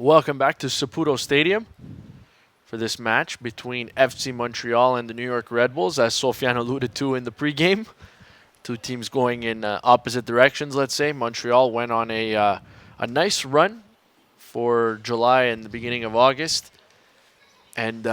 Welcome back to Saputo Stadium for this match between FC Montreal and the New York Red Bulls, as Sofiane alluded to in the pregame. Two teams going in opposite directions, let's say. Montreal went on a nice run for July and the beginning of August, and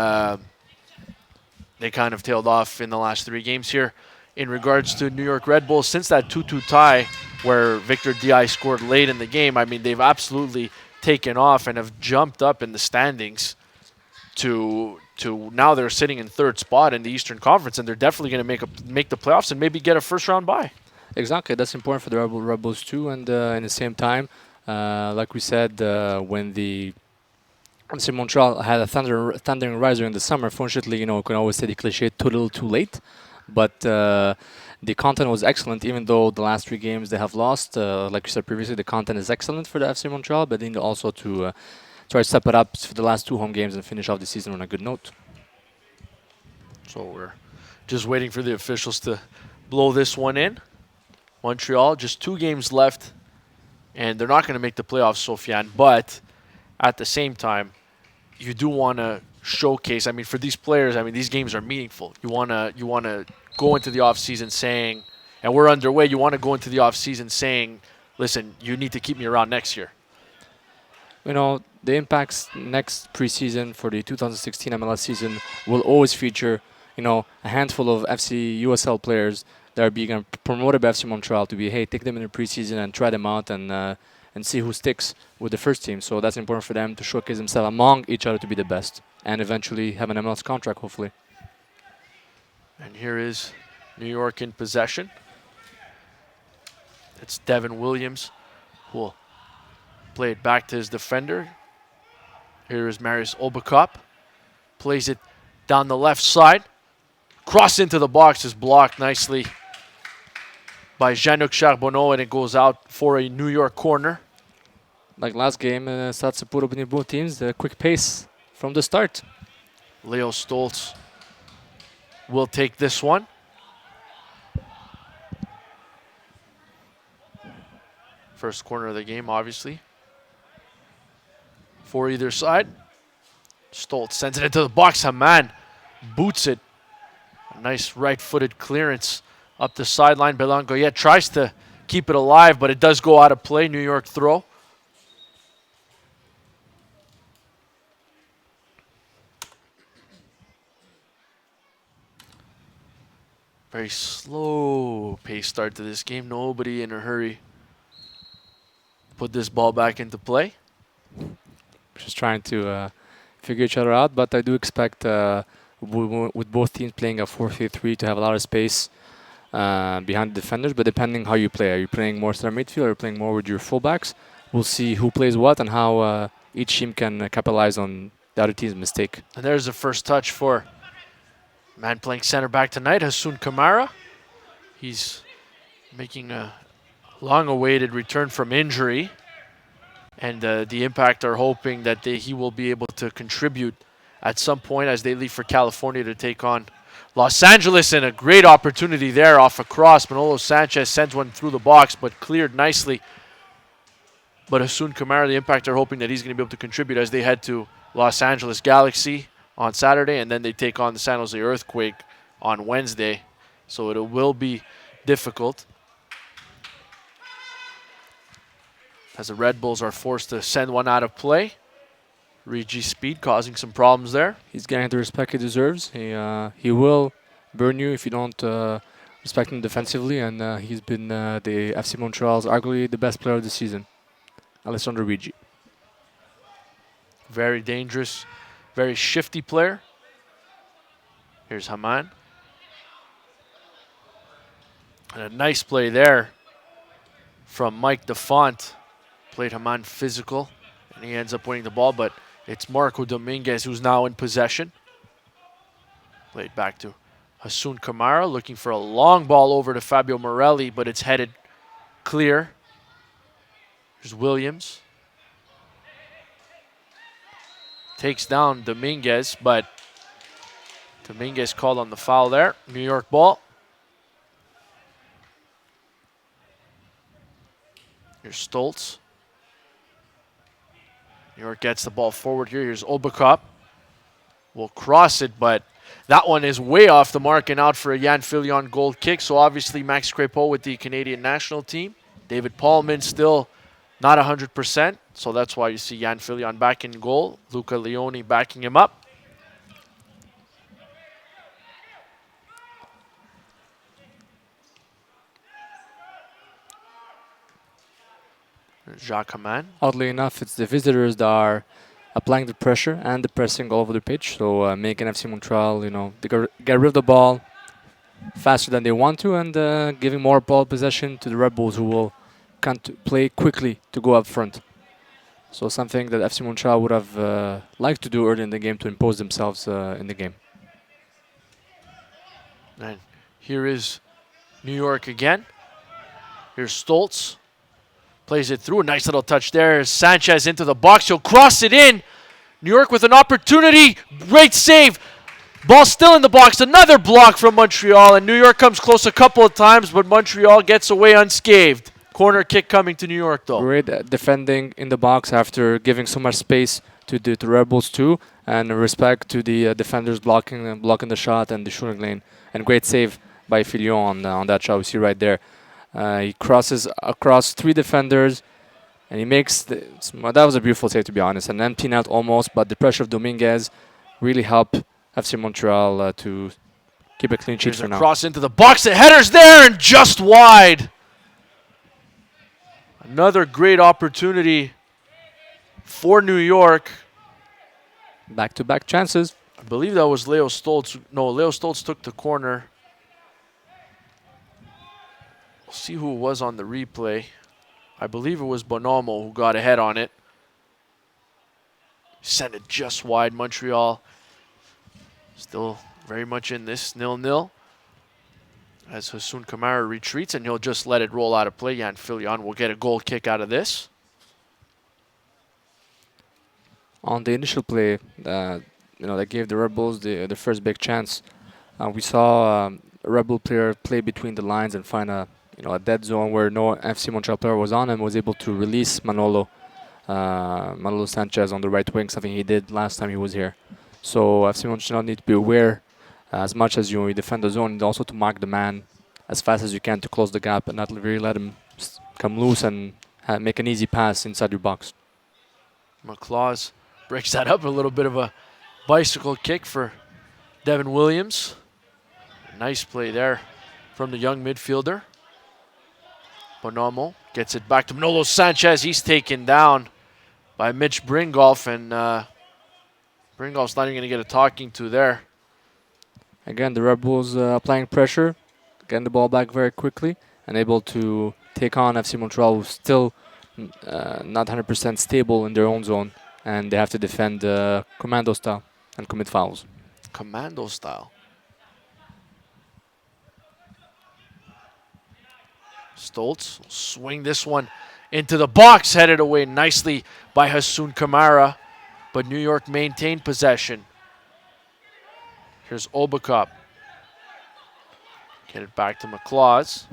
they kind of tailed off in the last three games here. In regards to New York Red Bulls, since that 2-2 tie where Victor Di scored late in the game, I mean, they've absolutely taken off and have jumped up in the standings to now they're sitting in third spot in the Eastern Conference, and they're definitely going to make the playoffs and maybe get a first-round bye. Exactly, that's important for the Red Bulls too, and in the same time, like we said, when the FC Montreal had a thundering rise during the summer, fortunately, you can always say the cliche too little too late, but the content was excellent, even though the last three games they have lost. Like you said previously, the content is excellent for the FC Montreal, but they need also to try to step it up for the last two home games and finish off the season on a good note. So we're just waiting for the officials to blow this one in. Montreal, just 2 games left, and they're not going to make the playoffs, Sofiane, but at the same time, you do want to showcase, I mean, for these players, I mean, these games are meaningful. You want to go into the offseason saying, and we're underway, you want to go into the offseason saying, listen, you need to keep me around next year. The impacts next preseason for the 2016 MLS season will always feature, a handful of FC USL players that are being promoted by FC Montreal to be, hey, take them in the preseason and try them out and see who sticks with the first team. So that's important for them to showcase themselves among each other to be the best and eventually have an MLS contract, hopefully. And here is New York in possession. It's Devin Williams who will play it back to his defender. Here is Marius Obakop. Plays it down the left side. Cross into the box is blocked nicely by Jean-Luc Charbonneau, and it goes out for a New York corner. Like last game, Stade Saputo between both teams, the quick pace from the start. Leo Stoltz will take this one. First corner of the game, obviously. For either side. Stoltz sends it into the box. Haman boots it. A nice right-footed clearance up the sideline. Belangoyet tries to keep it alive, but it does go out of play. New York throw. Very slow pace start to this game. Nobody in a hurry. Put this ball back into play. Just trying to figure each other out, but I do expect with both teams playing a 4-3-3 to have a lot of space behind the defenders, but depending how you play. Are you playing more center midfield or are you playing more with your fullbacks? We'll see who plays what and how each team can capitalize on the other team's mistake. And there's the first touch for man playing center back tonight, Hassoun Kamara. He's making a long-awaited return from injury. And the Impact are hoping that he will be able to contribute at some point as they leave for California to take on Los Angeles. And a great opportunity there off a cross. Manolo Sanchez sends one through the box, but cleared nicely. But Hassoun Kamara, the Impact are hoping that he's going to be able to contribute as they head to Los Angeles Galaxy on Saturday, and then they take on the San Jose Earthquake on Wednesday. So it will be difficult, as the Red Bulls are forced to send one out of play. Regi Speed causing some problems there. He's getting the respect he deserves. He will burn you if you don't respect him defensively, and he's been the FC Montreal's arguably the best player of the season, Alessandro Regi. Very dangerous, very shifty player. Here's Haman. And a nice play there from Mike DeFont. Played Haman physical, and he ends up winning the ball, but it's Marco Dominguez who's now in possession. Played back to Hassoun Kamara, looking for a long ball over to Fabio Morelli, but it's headed clear. There's Williams. Takes down Dominguez, but Dominguez called on the foul there. New York ball. Here's Stoltz. New York gets the ball forward here. Here's Obakop. Will cross it, but that one is way off the mark and out for a Jan Fillion goal kick. So obviously Max Crepeau with the Canadian national team. David Paulman still not 100%. So that's why you see Jan Fillion back in goal. Luca Leone backing him up. Jacques Hamann. Oddly enough, it's the visitors that are applying the pressure and the pressing all over the pitch. So making FC Montreal, they get rid of the ball faster than they want to, and giving more ball possession to the Red Bulls, who will can't play quickly to go up front. So something that FC Montreal would have liked to do early in the game to impose themselves in the game. And here is New York again. Here's Stoltz. Plays it through. A nice little touch there. Sanchez into the box. He'll cross it in. New York with an opportunity. Great save. Ball still in the box. Another block from Montreal. And New York comes close a couple of times, but Montreal gets away unscathed. Corner kick coming to New York, though. Great defending in the box after giving so much space to the Rebels too. And respect to the defenders blocking the shot and the shooting lane. And great save by Fillion on that shot we see right there. He crosses across 3 defenders, and he makes that was a beautiful save, to be honest. An empty net almost, but the pressure of Dominguez really helped FC Montreal to keep a clean sheet for now. Cross into the box. The header's there and just wide. Another great opportunity for New York. Back-to-back chances. I believe that was Leo Stoltz. No, Leo Stoltz took the corner. See who it was on the replay. I believe it was Bonomo who got ahead on it. Sent it just wide. Montreal still very much in this 0-0. As Hassoun Kamara retreats, and he'll just let it roll out of play. Jan Fillion will get a goal kick out of this. On the initial play, that gave the Rebels the first big chance. We saw a Rebel player play between the lines and find a dead zone where no FC Montreal player was on, and was able to release Manolo Sanchez on the right wing, something he did last time he was here. So FC Montreal need to be aware, as much as you defend the zone, and also to mark the man as fast as you can to close the gap and not really let him come loose and make an easy pass inside your box. McLaws breaks that up. A little bit of a bicycle kick for Devin Williams. Nice play there from the young midfielder. Bonomo gets it back to Manolo Sanchez. He's taken down by Mitch Bringolf, and Bringolf's not even going to get a talking to there. Again, the Rebels applying pressure, getting the ball back very quickly, and able to take on FC Montreal, who's still not 100% stable in their own zone, and they have to defend commando style and commit fouls. Commando style. Stoltz will swing this one into the box, headed away nicely by Hassoun Kamara, but New York maintained possession. Here's Obakop. Get it back to McLaws.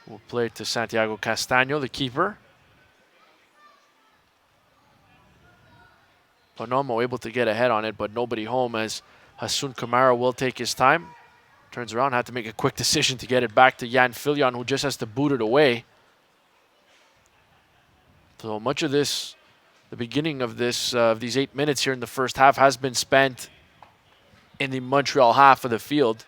We'll play it to Santiago Castaño, the keeper. Bonomo able to get ahead on it, but nobody home, as Hassoun Kamara will take his time. Turns around, had to make a quick decision to get it back to Jan Fillion, who just has to boot it away. So much of this, the beginning of this, these 8 minutes here in the first half, has been spent in the Montreal half of the field.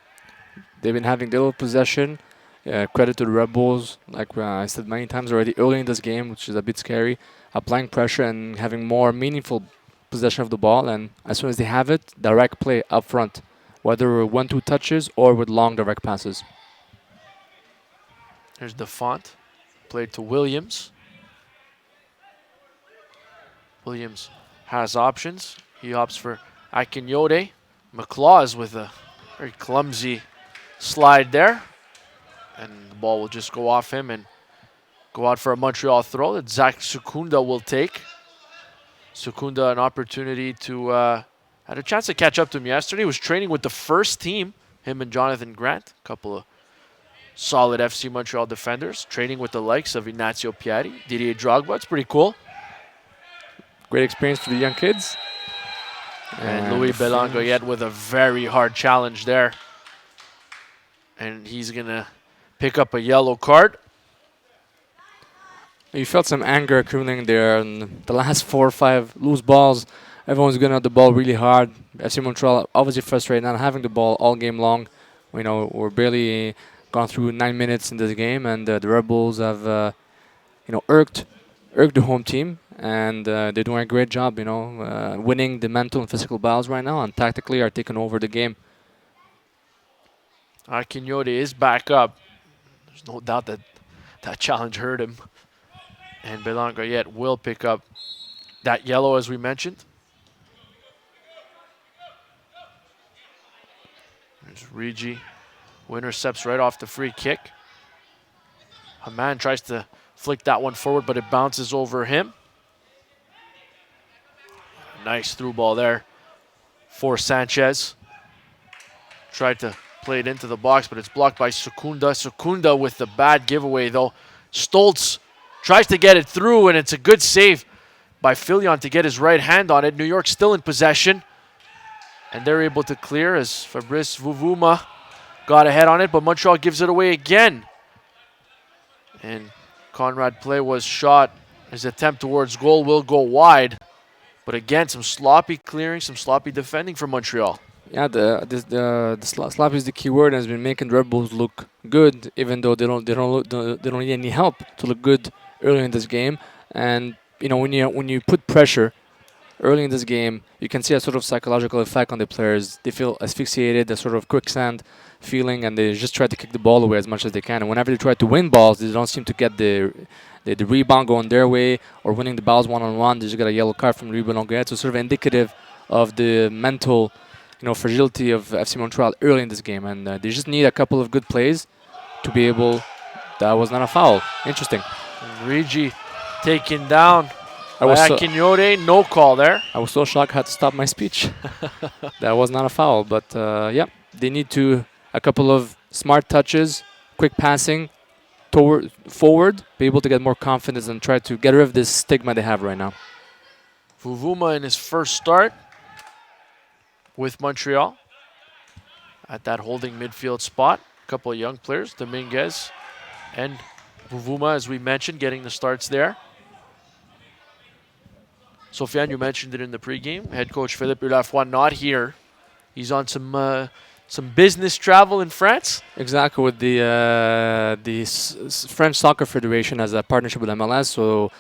They've been having little possession. Credit to the Rebels, like I said many times already, early in this game, which is a bit scary, applying pressure and having more meaningful possession of the ball. And as soon as they have it, direct play up front, whether 1-2 touches or with long direct passes. Here's Defont, played to Williams. Williams has options. He opts for Akinyode. McLaws with a very clumsy slide there. And the ball will just go off him and go out for a Montreal throw that Zach Sukunda will take. Sukunda, an opportunity to, had a chance to catch up to him yesterday. He was training with the first team, him and Jonathan Grant, a couple of solid FC Montreal defenders, training with the likes of Ignacio Piatti, Didier Drogba. It's pretty cool. Great experience for the young kids. And Louis the finish. Belangoyet with a very hard challenge there. And he's going to pick up a yellow card. You felt some anger accumulating there, and the last 4 or 5 loose balls, everyone's going at the ball really hard. FC Montreal obviously frustrated not having the ball all game long. We're barely gone through 9 minutes in this game, and the Red Bulls have, irked the home team, and they're doing a great job, winning the mental and physical battles right now, and tactically are taking over the game. Quixote is back up. There's no doubt that that challenge hurt him. And Belangoyet will pick up that yellow, as we mentioned. There's Rigi, who intercepts right off the free kick. Haman tries to flick that one forward, but it bounces over him. Nice through ball there for Sanchez. Tried to play it into the box, but it's blocked by Secunda. Secunda with the bad giveaway, though. Stoltz tries to get it through, and it's a good save by Filion to get his right hand on it. New York still in possession, and they're able to clear as Fabrice Vuvuma got ahead on it, but Montreal gives it away again. And Conrad Play was shot. His attempt towards goal will go wide. But again, some sloppy clearing, some sloppy defending from Montreal. Yeah, the sloppy is the key word, and has been making the Red Bulls look good, even though they don't need any help to look good early in this game. And when you put pressure early in this game, you can see a sort of psychological effect on the players. They feel asphyxiated, a sort of quicksand feeling, and they just try to kick the ball away as much as they can. And whenever they try to win balls, they don't seem to get the rebound going their way or winning the balls one-on-one. They just got a yellow card from Louis Belangoyet. So sort of indicative of the mental fragility of FC Montreal early in this game. And they just need a couple of good plays to be able... That was not a foul. Interesting. Rigi taken down I by was so, Aquignote. No call there. I was so shocked I had to stop my speech. That was not a foul. But, yeah, they need to... A couple of smart touches, quick passing, forward, be able to get more confidence and try to get rid of this stigma they have right now. Vuvuma in his first start with Montreal at that holding midfield spot. A couple of young players, Dominguez and Vuvuma, as we mentioned, getting the starts there. Sofiane, you mentioned it in the pregame. Head coach Philippe Lafroy not here. He's on some business travel in France. Exactly, with the French Soccer Federation has a partnership with MLS, so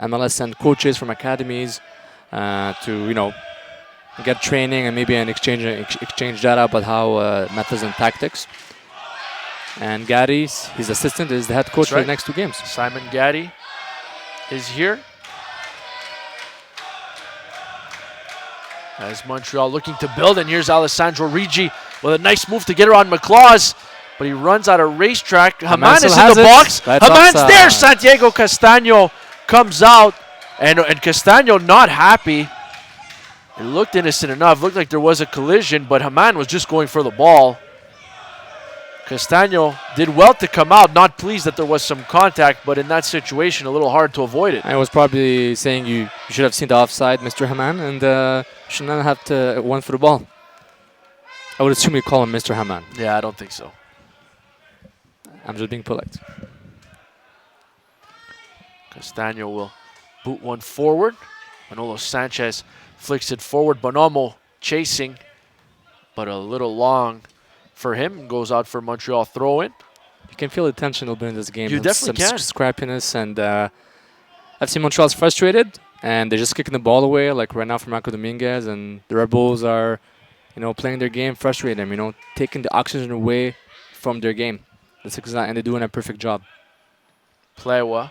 MLS send coaches from academies to get training and maybe exchange data about how methods and tactics. And Gary, his assistant, is the head coach for the next 2 games. Simon Gaddy is here. As Montreal looking to build, and here's Alessandro Rigi with a nice move to get around McLaws, but he runs out of racetrack. Haman is in the box. Haman's there. Santiago Castano comes out, and Castano not happy. It looked innocent enough. Looked like there was a collision, but Haman was just going for the ball. Castano did well to come out, not pleased that there was some contact, but in that situation, a little hard to avoid it. I was probably saying you should have seen the offside, Mr. Haman, and should not have to went for the ball. I would assume you call him Mr. Haman. Yeah, I don't think so. I'm just being polite. Castano will boot one forward. Manolo Sanchez flicks it forward. Bonomo chasing, but a little long for him. Goes out for Montreal throw-in. You can feel the tension a little bit in this game. You definitely can. Some scrappiness, and FC Montreal's frustrated, and they're just kicking the ball away, like right now from Marco Dominguez, and the Red Bulls are, playing their game, frustrating them, taking the oxygen away from their game. That's exactly, and they're doing a perfect job. Plewa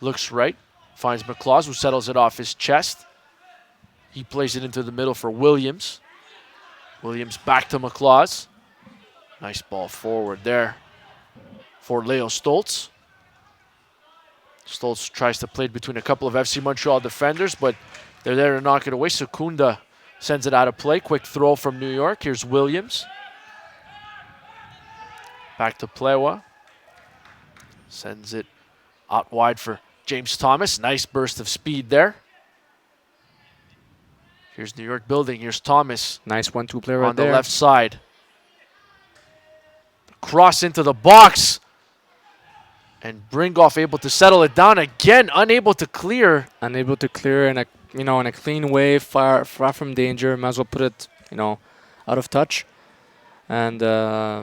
looks right, finds McLaws, who settles it off his chest. He plays it into the middle for Williams. Williams back to McLaws. Nice ball forward there for Leo Stoltz. Stoltz tries to play it between a couple of FC Montreal defenders, but they're there to knock it away. Secunda sends it out of play. Quick throw from New York. Here's Williams. Back to Plewa. Sends it out wide for James Thomas. Nice burst of speed there. Here's New York building. Here's Thomas Nice 1-2 play right on the there. left side. Cross into the box. And Bringoff able to settle it down again, unable to clear. Unable to clear in a in a clean way, far from danger. Might as well put it out of touch, and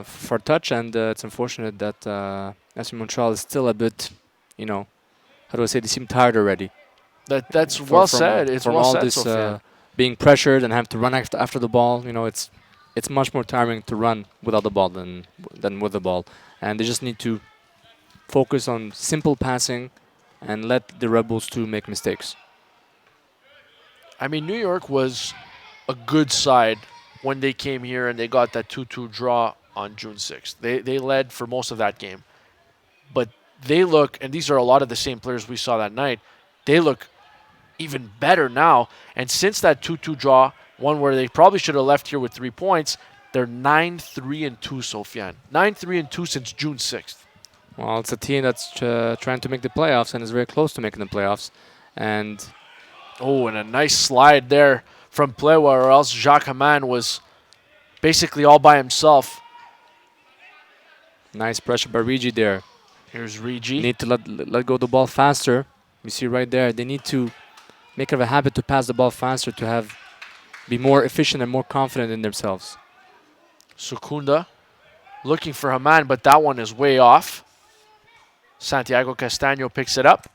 for touch. And it's unfortunate that FC Montreal is still a bit, how do I say? They seem tired already. That's well said. It's from well all said, this Sofiane. being pressured and have to run after the ball. It's much more tiring to run without the ball than with the ball, and they just need to focus on simple passing and let the Red Bulls too make mistakes. I mean, New York was a good side when they came here and they got that 2-2 draw on June 6th. They led for most of that game. But they look, and these are a lot of the same players we saw that night, they look even better now. And since that 2-2 draw, one where they probably should have left here with 3 points, they're 9-3-2, Sofiane. 9-3-2 since June 6th. Well, it's a team that's trying to make the playoffs and is very close to making the playoffs. And and a nice slide there from Plewa, or else Jacques Haman was basically all by himself. nice pressure by Rigi there. Here's Rigi. Need to let go of the ball faster. You see right there, they need to make it a habit to pass the ball faster to be more efficient and more confident in themselves. Secunda looking for Haman, but that one is way off. Santiago Castaño picks it up.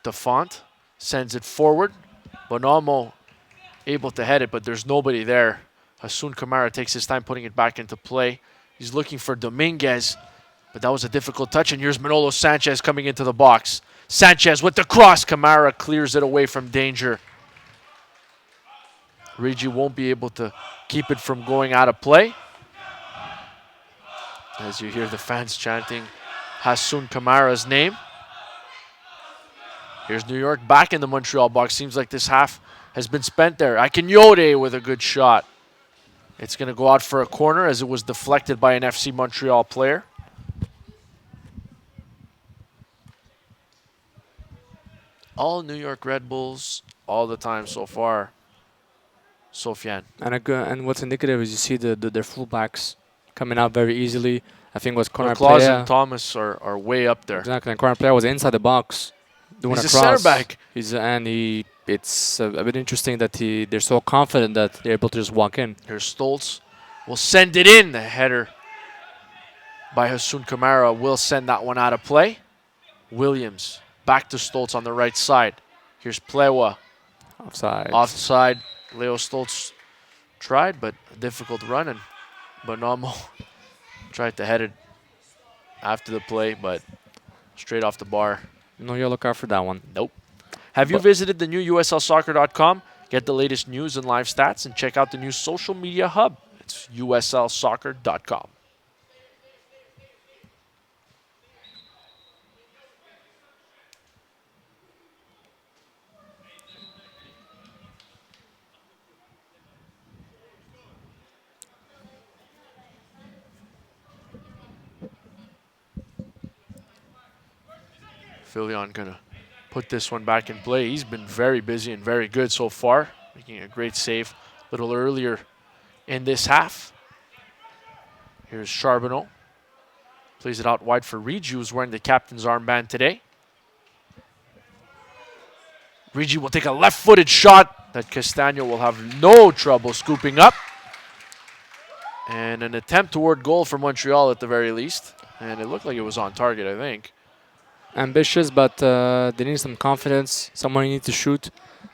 Defont sends it forward. Bonomo able to head it, but there's nobody there. Hassoun Kamara takes his time putting it back into play. He's looking for Dominguez, but that was a difficult touch. And here's Manolo Sanchez coming into the box. Sanchez with the cross. Kamara clears it away from danger. Rigi won't be able to keep it from going out of play. As you hear the fans chanting Hassoun Kamara's name. Here's New York back in the Montreal box. Seems like this half has been spent there. Akinyode with a good shot. It's going to go out for a corner as it was deflected by an FC Montreal player. All New York Red Bulls all the time so far. Sofiane. And what's indicative is you see their fullbacks coming out very easily. I think was Conor Claus Plea. and Thomas are way up there. Exactly, and Conor Plea was inside the box doing He's a a cross. center back. It's a bit interesting that they're so confident that they're able to just walk in. Here's Stoltz. Will send it in. The header by Hassoun Kamara will send that one out of play. Williams back to Stoltz on the right side. Here's Plewa. Offside. Offside. Leo Stoltz tried, but a difficult run, and Bonomo tried to head it after the play, but straight off the bar. No yellow card for that one. Nope. Have you visited the new USLsoccer.com? Get the latest news and live stats, and check out the new social media hub. It's USLsoccer.com. Filion gonna put this one back in play. He's been very busy and very good so far, making a great save a little earlier in this half. Here's Charbonneau. Plays it out wide for Rigi, who's wearing the captain's armband today. Rigi will take a left-footed shot that Castaño will have no trouble scooping up. And an attempt toward goal for Montreal at the very least. And it looked like it was on target, I think. Ambitious, but they need some confidence. Someone needs to shoot.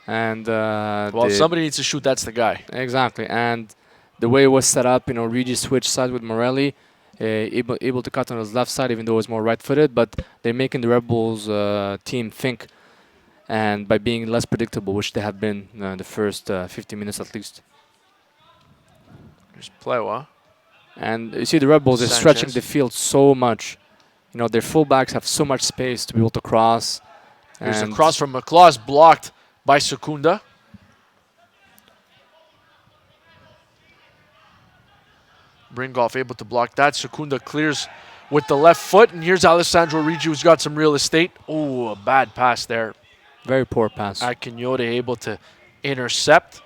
And well, if somebody needs to shoot, that's the guy. Exactly. And the way it was set up, Rigi switched sides with Morelli, able to cut on his left side, even though he's more right-footed. But they're making the Red Bulls team think, and by being less predictable, which they have been the first 50 minutes at least. There's Plewa. And you see the Red Bulls are stretching the field so much. Their fullbacks have so much space to be able to cross. There's a cross from McLaws blocked by Secunda. Bringoff able to block that. Secunda clears with the left foot, and here's Alessandro Ricci, who's got some real estate. Oh, a bad pass there. Very poor pass. Akinyote able to intercept.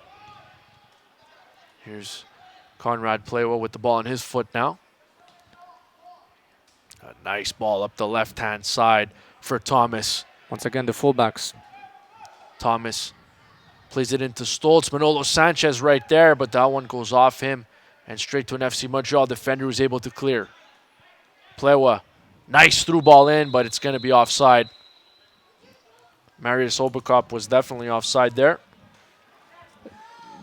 Here's Conrad Playwa with the ball on his foot now. A nice ball up the left-hand side for Thomas. Once again, the fullbacks. Thomas plays it into Stoltz. Manolo Sanchez right there, but that one goes off him and straight to an FC Montreal defender who's able to clear. Plewa, nice through ball in, but it's going to be offside. Marius Obakop was definitely offside there.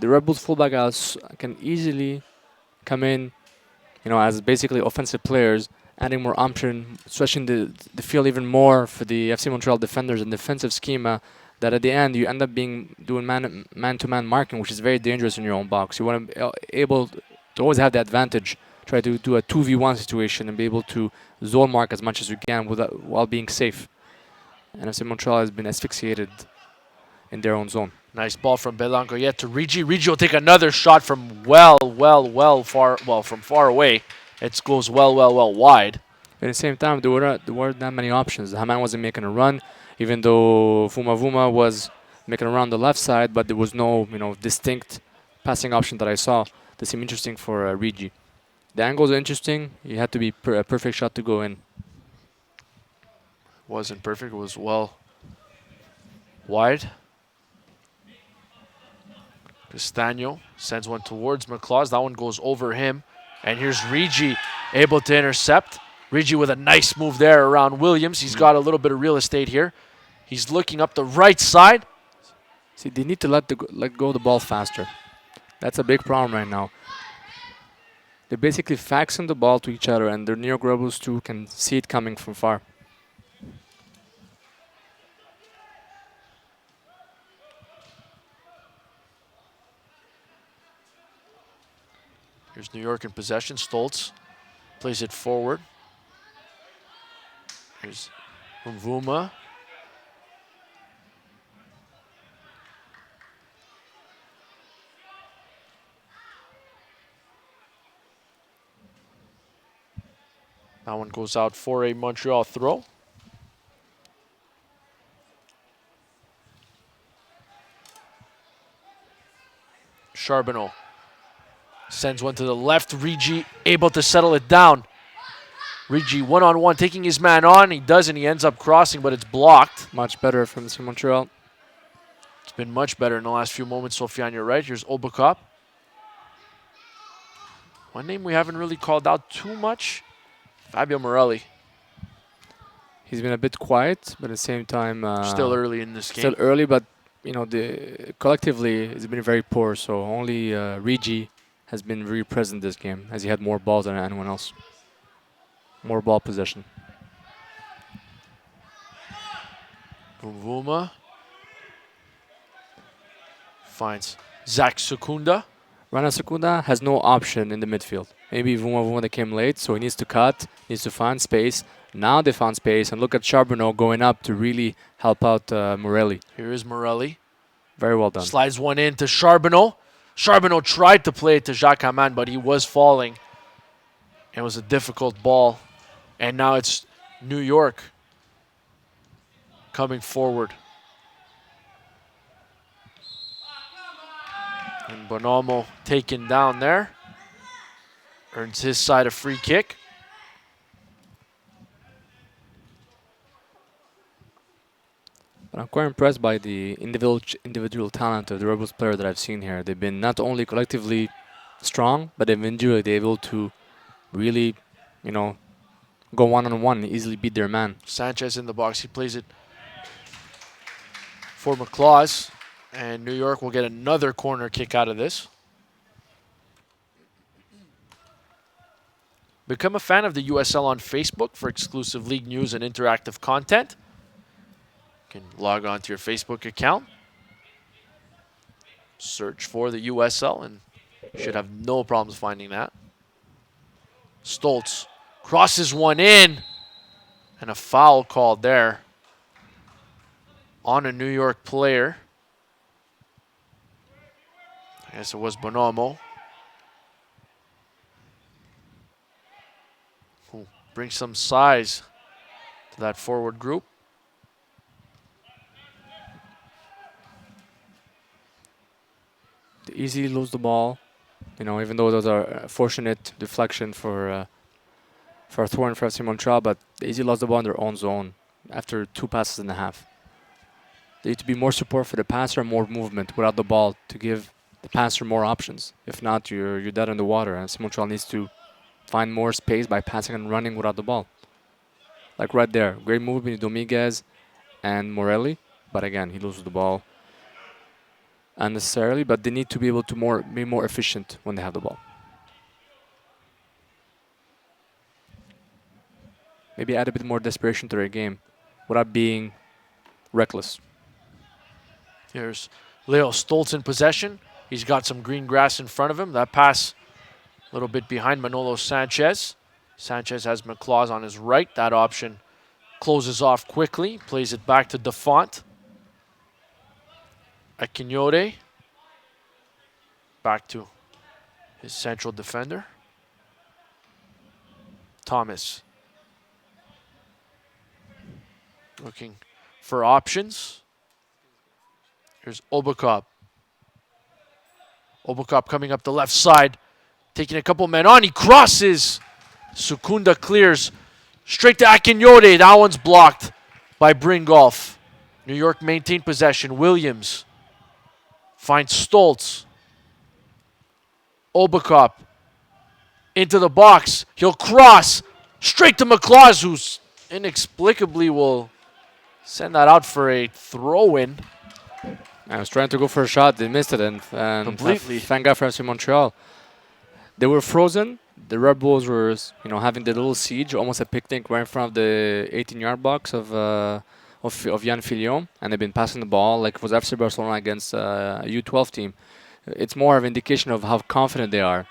The Red Bulls fullback can easily come in, as basically offensive players, adding more option, stretching the field even more for the FC Montreal defenders and defensive schema. That at the end you end up doing man-to-man marking, which is very dangerous in your own box. You want to be able to always have the advantage. Try to do a 2v1 situation and be able to zone mark as much as you can while being safe. And FC Montreal has been asphyxiated in their own zone. Nice ball from Belanco yet to Ricci. Ricci will take another shot from from far away. It goes well wide. At the same time, there weren't that many options. Haman wasn't making a run, even though Vuma was making a run on the left side, but there was no distinct passing option that I saw. That seemed interesting for Ricci. The angles are interesting. You had to be a perfect shot to go in. Wasn't perfect. It was well wide. Castano sends one towards McLaws. That one goes over him. And here's Ricci able to intercept. Ricci with a nice move there around Williams. He's got a little bit of real estate here. He's looking up the right side. See, they need to let go of the ball faster. That's a big problem right now. They're basically faxing the ball to each other, and the New York Red Bulls too can see it coming from far. Here's New York in possession. Stoltz plays it forward. Here's Mvuma. That one goes out for a Montreal throw. Charbonneau sends one to the left. Ricci able to settle it down. Ricci one-on-one taking his man on. He does, and he ends up crossing, but it's blocked. Much better from Montreal. It's been much better in the last few moments, Sofiane, you're right. Here's Obakop. One name we haven't really called out too much, Fabio Morelli. He's been a bit quiet, but at the same time... still early in this game. Still early, but collectively it's been very poor, so only Ricci has been very present this game, as he had more balls than anyone else. More ball possession. Mvuma finds Zach Secunda. Rana Secunda has no option in the midfield. Maybe Vuma that came late, so he needs to cut, needs to find space. Now they found space, and look at Charbonneau going up to really help out Morelli. Here is Morelli. Very well done. Slides one in to Charbonneau. Charbonneau tried to play it to Jacques Haman, but he was falling. It was a difficult ball. And now it's New York coming forward. And Bonalmo taken down there. Earns his side a free kick. But I'm quite impressed by the individual talent of the Rebels player that I've seen here. They've been not only collectively strong, but individually they're able to really, go one-on-one and easily beat their man. Sanchez in the box. He plays it for McLaws. And New York will get another corner kick out of this. Become a fan of the USL on Facebook for exclusive league news and interactive content. You can log on to your Facebook account. Search for the USL and you should have no problems finding that. Stoltz crosses one in. And a foul called there on a New York player. I guess it was Bonalmo. who brings some size to that forward group. They easily lose the ball. Even though those are fortunate deflection for a throw in for FC Montreal, but they easily lost the ball in their own zone after 2.5 passes. They need to be more support for the passer, more movement without the ball to give the passer more options. If not, you're dead in the water. And FC Montreal needs to find more space by passing and running without the ball. Like right there, great move between Dominguez and Morelli, but again, he loses the ball unnecessarily. But they need to be able to be more efficient when they have the ball. Maybe add a bit more desperation to their game without being reckless. Here's Leo Stoltz in possession. He's got some green grass in front of him. That pass a little bit behind Manolo Sanchez. Sanchez has McLaws on his right. That option closes off quickly. Plays it back to Defont. Akinyode. Back to his central defender. Thomas. Looking for options. Here's Obakop. Obakop coming up the left side. Taking a couple men on. He crosses. Sukunda clears. Straight to Akinyode. That one's blocked by Bringolf. New York maintained possession. Williams finds Stoltz. Obakop into the box. He'll cross. Straight to McLaws, who's inexplicably will send that out for a throw-in. I was trying to go for a shot. They missed it. And Completely. Thank God for FC Montreal. They were frozen. The Red Bulls were, having the little siege, almost a picnic right in front of the 18-yard box of Yann Fillion, and they've been passing the ball like it was FC Barcelona against a U12 team. It's more of an indication of how confident they are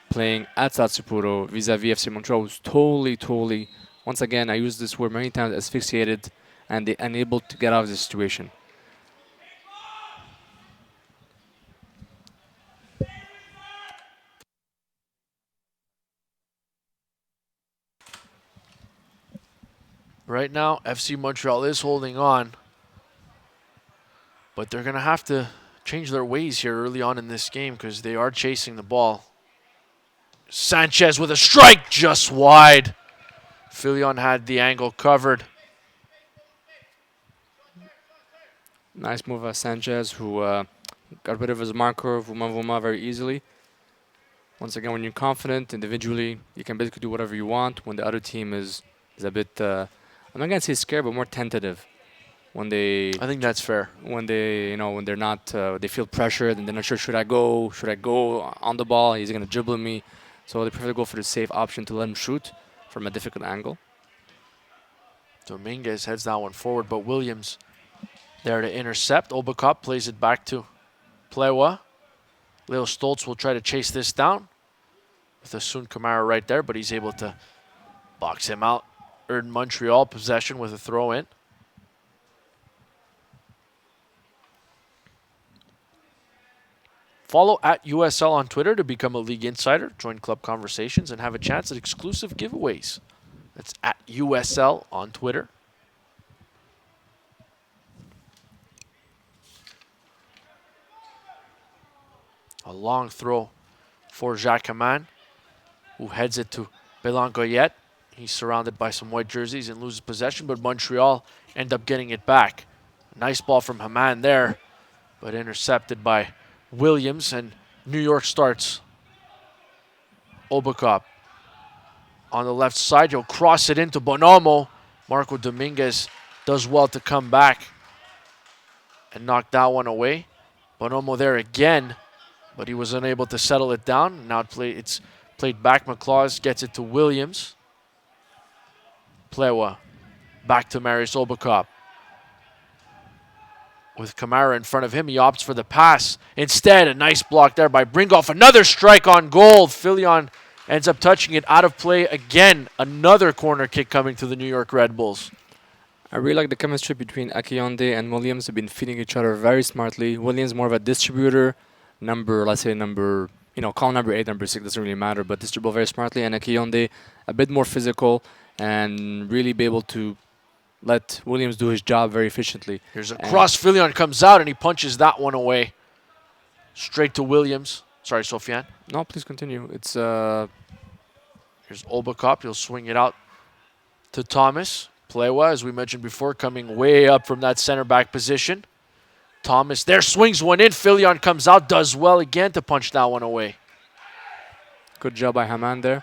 playing at Stade Saputo vis-a-vis FC Montreal, who's totally, once again, I use this word many times, asphyxiated, and they're unable to get out of the situation. Right now, FC Montreal is holding on, but they're going to have to change their ways here early on in this game because they are chasing the ball. Sanchez with a strike just wide. Fillion had the angle covered. Nice move by Sanchez, who got rid of his marker, Vuma very easily. Once again, when you're confident individually, you can basically do whatever you want. When the other team is a bit, I'm not gonna say scared, but more tentative. I think that's fair. When when they're not, they feel pressured and they're not sure, should I go on the ball? He's gonna dribble me. So they prefer to go for the safe option to let him shoot from a difficult angle. Dominguez heads that one forward, but Williams there to intercept. Obakop plays it back to Plewa. Leo Stoltz will try to chase this down with Asun Kamara right there, but he's able to box him out. Earned Montreal possession with a throw-in. Follow at USL on Twitter to become a league insider, join club conversations, and have a chance at exclusive giveaways. That's at USL on Twitter. A long throw for Jacquemin, who heads it to Belangoyet. He's surrounded by some white jerseys and loses possession, but Montreal end up getting it back. Nice ball from Haman there, but intercepted by Williams, and New York starts. Obakop on the left side. He'll cross it into Bonomo. Marco Dominguez does well to come back and knock that one away. Bonomo there again, but he was unable to settle it down. Now it's played back. McLaws gets it to Williams. Plewa back to Marius Obakop. With Kamara in front of him, he opts for the pass. Instead, a nice block there by Bringolf. Another strike on goal. Fillion ends up touching it out of play again. Another corner kick coming to the New York Red Bulls. I really like the chemistry between Akiyonde and Williams. They've been feeding each other very smartly. Williams more of a distributor, call number 8, number 6, doesn't really matter, but distribute very smartly. And Akiyonde a bit more physical and really be able to let Williams do his job very efficiently. Here's a And cross. Fillion comes out and he punches that one away. Straight to Williams. Sorry, Sofiane. no, please continue. It's Here's Obakop. He'll swing it out to Thomas. Plewa, as we mentioned before, coming way up from that center back position. Thomas there swings one in. Fillion comes out, does well again to punch that one away. good job by Haman there.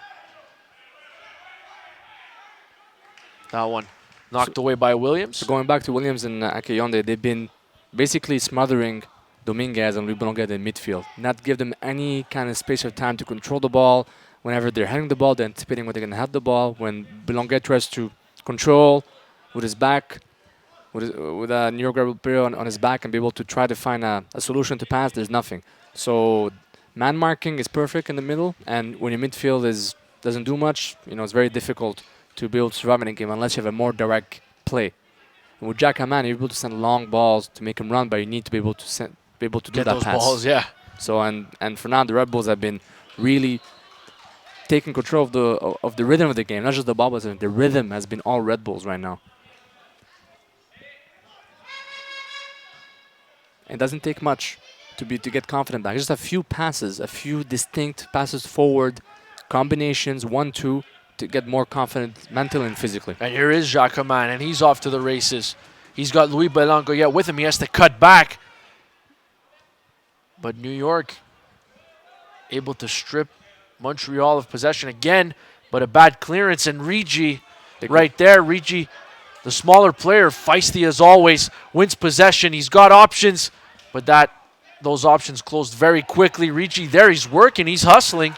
That one knocked away by Williams. So going back to Williams and Akeyonde, they've been basically smothering Dominguez and Ribonget in midfield. Not give them any kind of space or time to control the ball. Whenever they're heading the ball, they're anticipating when they're going to head the ball. When Belonget tries to control with his back, with New York Red Bull player on his back and be able to try to find a solution to pass, there's nothing. So man marking is perfect in the middle, and when your midfield doesn't do much, it's very difficult to be able to survive in a game unless you have a more direct play. And with Jack Haman, you're able to send long balls to make him run, but you need to be able to do Get that those pass. balls, yeah. So and for now, the Red Bulls have been really taking control of the rhythm of the game, not just the ball, but the rhythm has been all Red Bulls right now. It doesn't take much to get confident back. Just a few passes, a few distinct passes forward, combinations, 1-2, to get more confident mentally and physically. And here is Jacques Haman, and he's off to the races. He's got Louis Belango yet with him. He has to cut back. But New York able to strip Montreal of possession again, but a bad clearance. And Rigi right there. Rigi, the smaller player, feisty as always, wins possession. He's got options, but those options closed very quickly. Rigi there, he's working, he's hustling.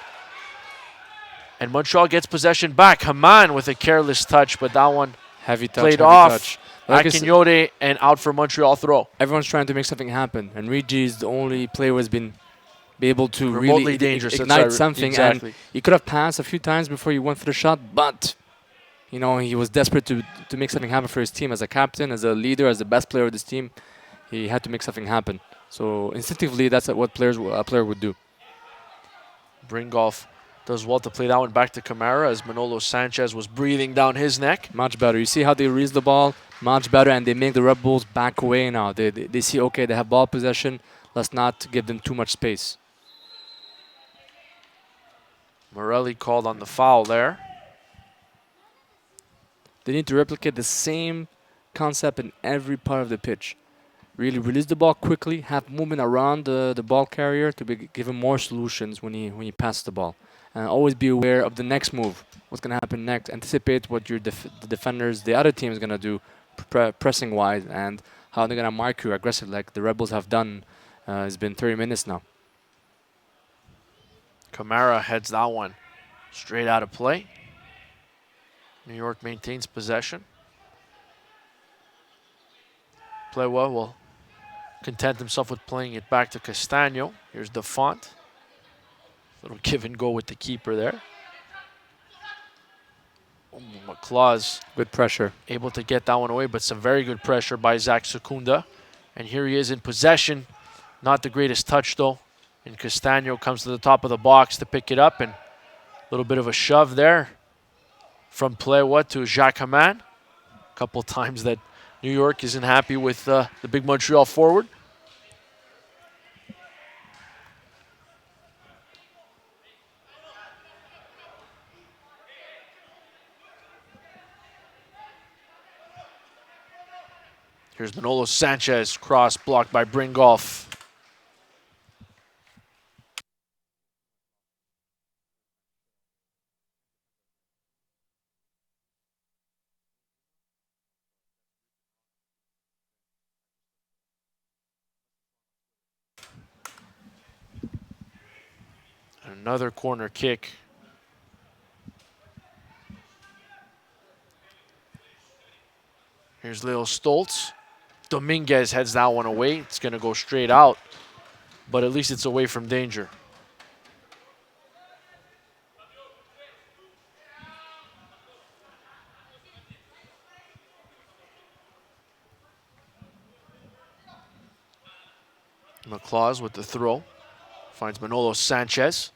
And Montreal gets possession back. Haman with a careless touch, but that one Heavy touch, played heavy off. touch. Like I said, Akinyode and out for Montreal throw. everyone's trying to make something happen, and Rigi is the only player who has been able to Remotely really dangerous. That's ignite right. something. Exactly. And he could have passed a few times before he went for the shot, but he was desperate to make something happen for his team as a captain, as a leader, as the best player of this team. He had to make something happen. So instinctively, that's what a player would do. Bringolf does well to play that one back to Camara as Manolo Sanchez was breathing down his neck. Much better. You see how they release the ball? Much better, and they make the Red Bulls back away now. They see, okay, they have ball possession. Let's not give them too much space. Morelli called on the foul there. They need to replicate the same concept in every part of the pitch. Really release the ball quickly, have movement around the ball carrier to give him more solutions when he passes the ball. And always be aware of the next move, what's going to happen next. Anticipate what the defenders, the other team is going to do pressing-wise, and how they're going to mark you aggressive like the Red Bulls have done. It's been 30 minutes now. Camara heads that one straight out of play. New York maintains possession. Plewa will content himself with playing it back to Castagno. Here's Defont. Little give and go with the keeper there. McClaws Good pressure. able to get that one away, but some very good pressure by Zach Secunda. And here he is in possession. Not the greatest touch though. And Castagno comes to the top of the box to pick it up, and a little bit of a shove there from Plewa to Jacques Haman. A couple times that New York isn't happy with the big Montreal forward. Here's Manolo Sanchez, cross blocked by Bringolf. Another corner kick. Here's Leo Stoltz. Dominguez heads that one away. It's going to go straight out, but at least it's away from danger. McClaws with the throw. Finds Manolo Sanchez.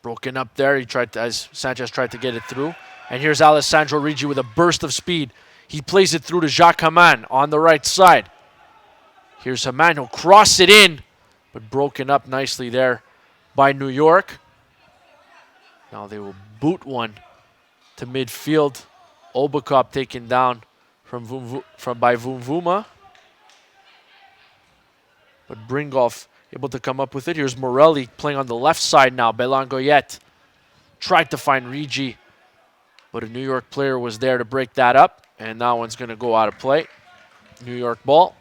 Broken up there. He tried to, as Sanchez tried to get it through. And here's Alessandro Rigi with a burst of speed. He plays it through to Jacques Haman on the right side. Here's Haman. He'll cross it in, but broken up nicely there by New York. Now they will boot one to midfield. Obakop taken down by Vumvuma. But Bringolf able to come up with it. Here's Morelli playing on the left side now. Belangoyet tried to find Rigi, but a New York player was there to break that up. And that one's going to go out of play. New York ball.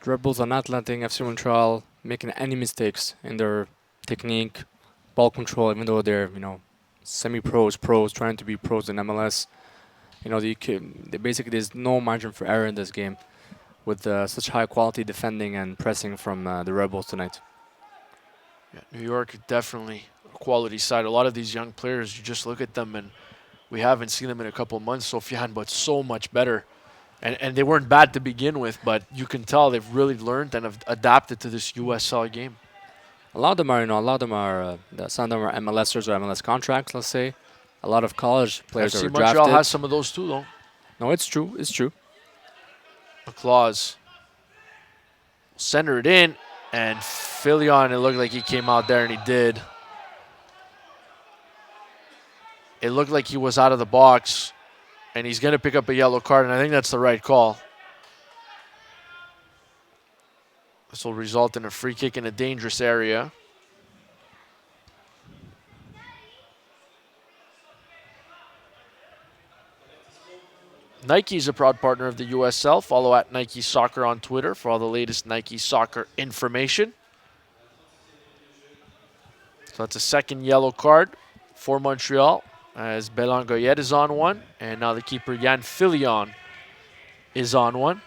The Red Bulls are not letting FC Montreal making any mistakes in their technique, ball control, even though they're, semi-pros, pros, trying to be pros in MLS. Basically there's no margin for error in this game with such high quality defending and pressing from the Red Bulls tonight. Yeah, New York definitely a quality side. A lot of these young players, you just look at them and we haven't seen them in a couple months, Sofiane, but so much better. And they weren't bad to begin with, but you can tell they've really learned and have adapted to this USL game. A lot of them are, some of them are MLSers or MLS contracts, let's say. A lot of college players are drafted. Montreal has some of those too, though. No, it's true. It's true. McLaws center it in, and Filion, it looked like he came out there, and he did. It looked like he was out of the box, and he's going to pick up a yellow card, and I think that's the right call. This will result in a free kick in a dangerous area. Nike is a proud partner of the USL. Follow at Nike Soccer on Twitter for all the latest Nike Soccer information. So that's a second yellow card for Montreal as Belangoyet is on one. And now the keeper, Yann Filion, is on one.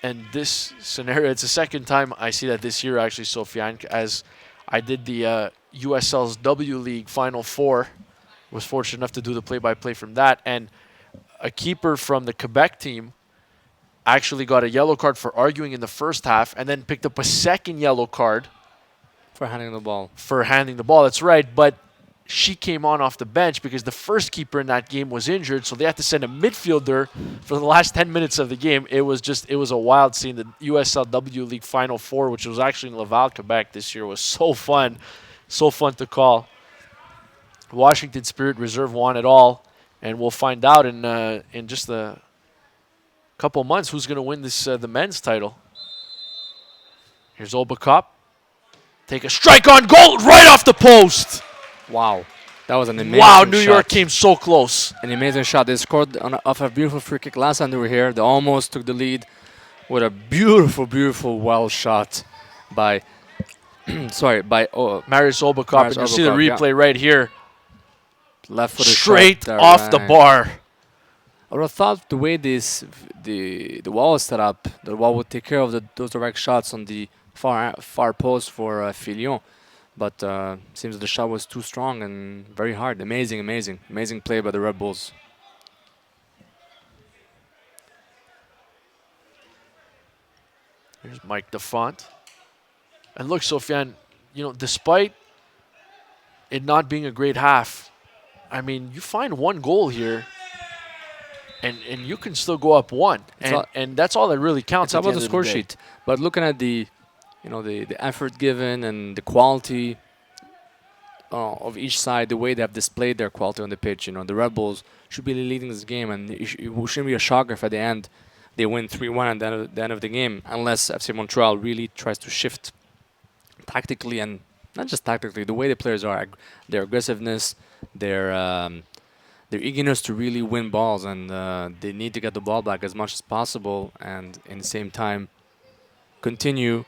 And this scenario, it's the second time I see that this year, actually, Sofiane, as I did the USL's W League Final Four. Was fortunate enough to do the play-by-play from that. And a keeper from the Quebec team actually got a yellow card for arguing in the first half and then picked up a second yellow card. For handing the ball. For handing the ball, that's right. But she came on off the bench because the first keeper in that game was injured, so they had to send a midfielder for the last 10 minutes of the game. It was a wild scene. The USLW League Final Four, which was actually in Laval, Quebec this year, was so fun to call. Washington Spirit Reserve won it all, and we'll find out in just a couple months who's going to win this the men's title. Here's Obakop. Take a strike on goal right off the post. Wow. That was an amazing shot. New York came so close. An amazing shot. They scored off a beautiful free kick last time they were here. They almost took the lead with a beautiful, beautiful well shot by Marius Obakop. And you see the replay right here. Left footed straight off the bar. I would have thought the way the wall is set up, the wall would take care of those direct shots on the far post for Filion. But seems the shot was too strong and very hard. Amazing play by the Red Bulls. Here's Mike Defont. And look, Sofiane, despite it not being a great half, I mean, you find one goal here, and you can still go up one, and that's all that really counts. It's about the score sheet. But looking at the effort given and the quality of each side, the way they have displayed their quality on the pitch, the Red Bulls should be leading this game, and it shouldn't be a shocker if at the end they win 3-1 at the end of the game, unless FC Montreal really tries to shift tactically, and not just tactically, the way the players are, their aggressiveness, their eagerness to really win balls, and they need to get the ball back as much as possible, and in the same time continue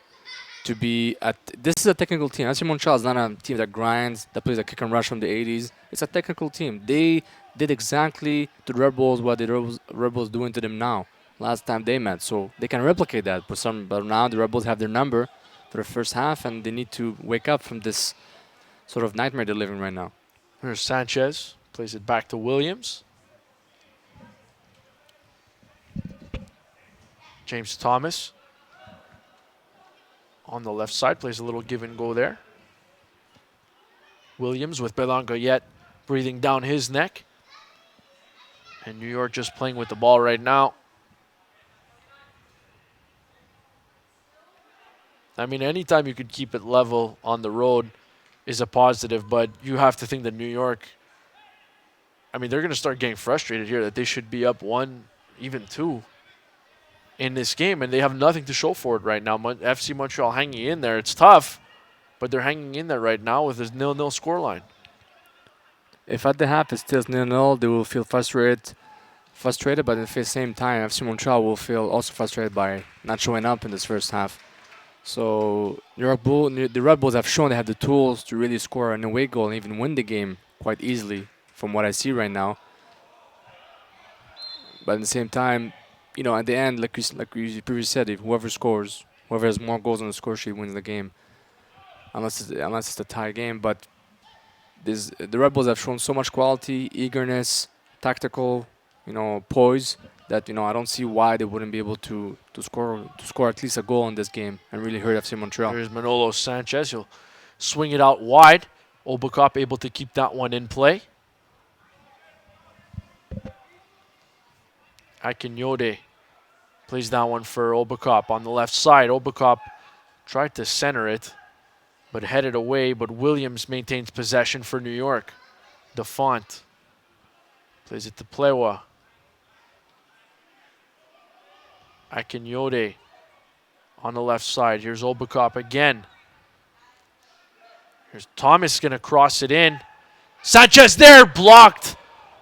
to be at. This is a technical team. FC Montreal is not a team that grinds, that plays a kick and rush from the 80s. It's a technical team. They did exactly to the Red Bulls what the Red Bulls doing to them now. Last time they met, so they can replicate that. But now the Red Bulls have their number for the first half, and they need to wake up from this sort of nightmare they're living right now. Here's Sanchez, plays it back to Williams. James Thomas. on the left side. Plays a little give and go there. Williams with Belangoyet breathing down his neck. And New York just playing with the ball right now. I mean, anytime you could keep it level on the road is a positive, but you have to think that New York, I mean, they're going to start getting frustrated here that they should be up 1, even 2 in this game, and they have nothing to show for it right now. FC Montreal hanging in there. It's tough, but they're hanging in there right now with this 0-0 scoreline. If at the half it still 0-0, they will feel frustrated, but at the same time, FC Montreal will feel also frustrated by not showing up in this first half. So the Red Bulls have shown they have the tools to really score an away goal and even win the game quite easily from what I see right now. But at the same time, you know, at the end, like we previously said, if whoever scores, whoever has more goals on the score sheet wins the game. Unless it's a tie game. But the Red Bulls have shown so much quality, eagerness, tactical, poise that I don't see why they wouldn't be able to score at least a goal in this game and really hurt FC Montreal. Here's Manolo Sanchez. He'll swing it out wide. Obukop able to keep that one in play. Akinyode plays that one for Obukop on the left side. Obukop tried to center it, but headed away. But Williams maintains possession for New York. Defont plays it to Plewa. Akinyode on the left side. Here's Obukop again. Here's Thomas going to cross it in. Sanchez there, blocked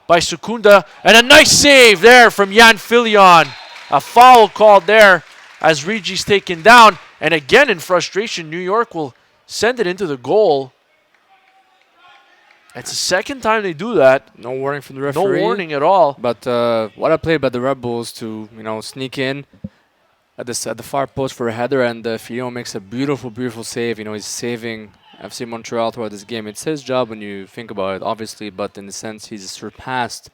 by Secunda. And a nice save there from Jan Filion. A foul called there as Regi's taken down. And again, in frustration, New York will send it into the goal. It's the second time they do that. No warning from the referee. No warning at all. But what a play by the Red Bulls to sneak in at the far post for a header, and Fillon makes a beautiful save. He's saving FC Montreal throughout this game. It's his job when you think about it, obviously, but in the sense he's surpassed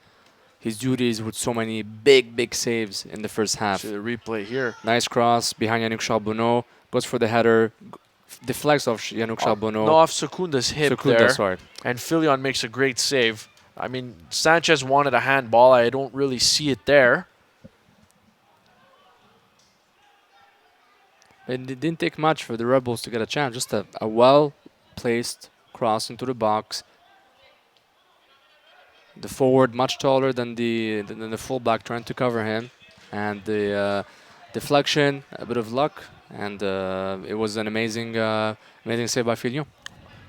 his duties with so many big saves in the first half. See the replay here. Nice cross behind Yannick Charbonneau. Goes for the header. Deflects off Yannick Charbonneau. No, off Secunda's hip there. Sorry. And Filion makes a great save. I mean, Sanchez wanted a handball. I don't really see it there. It didn't take much for the Red Bulls to get a chance. Just a well-placed cross into the box. The forward much taller than the fullback trying to cover him. And the deflection, a bit of luck. And it was an amazing save by Filion.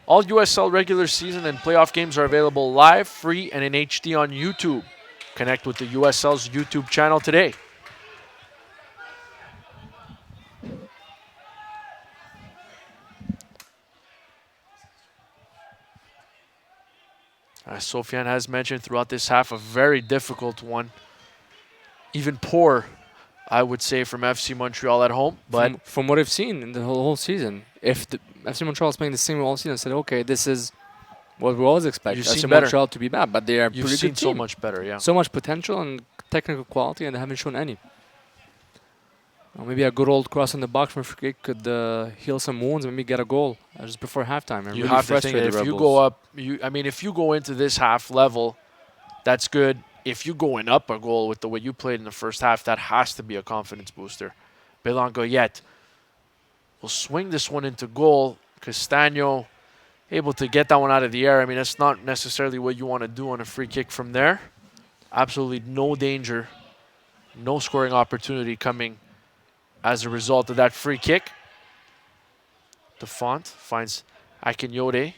All USL regular season and playoff games are available live, free, and in HD on YouTube. Connect with the USL's YouTube channel today. As Sofiane has mentioned throughout this half, a very difficult one. Even poor, I would say, from FC Montreal at home. But from what I've seen in the whole season, if the FC Montreal is playing the same all season, I said, okay, this is what we always expect. You've FC seen better. Montreal to be bad, but they are You've pretty seen good team. so much better, yeah. So much potential and technical quality, and they haven't shown any. Maybe a good old cross in the box from free kick could heal some wounds, maybe get a goal just before halftime. And You really have to think that if you go up, if you go into this half level, that's good. If you're going up a goal with the way you played in the first half, that has to be a confidence booster. Belangoyet will swing this one into goal. Castagno able to get that one out of the air. I mean, that's not necessarily what you want to do on a free kick from there. Absolutely no danger, no scoring opportunity coming as a result of that free kick. Defont finds Akinyode.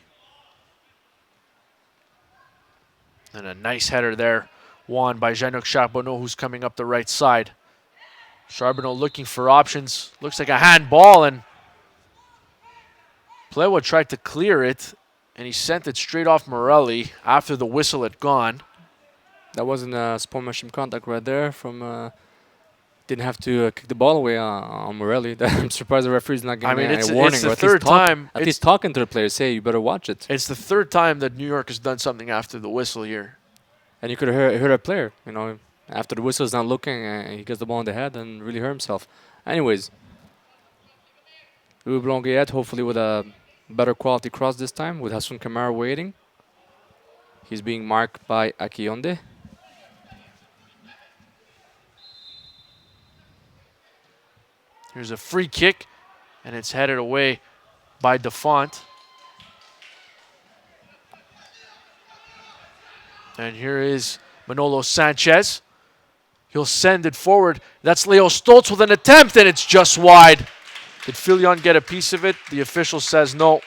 And a nice header there, won by Jean-Luc Charbonneau, who's coming up the right side. Charbonneau looking for options. Looks like a handball, and Plewa tried to clear it, and he sent it straight off Morelli after the whistle had gone. That wasn't a sportsmanship contact right there from... didn't have to kick the ball away on Morelli. I'm surprised the referee's not giving a warning. It's the third time. At least talking to the players, say you better watch it. It's the third time that New York has done something after the whistle here. And you could have heard a player, after the whistle's not looking, he gets the ball in the head and really hurt himself. Anyways, Louis Blonguet, hopefully with a better quality cross this time, with Hassoun Kamara waiting. He's being marked by Akionde. Here's a free kick, and it's headed away by Defont. And here is Manolo Sanchez. He'll send it forward. That's Leo Stoltz with an attempt, and it's just wide. Did Filion get a piece of it? The official says no.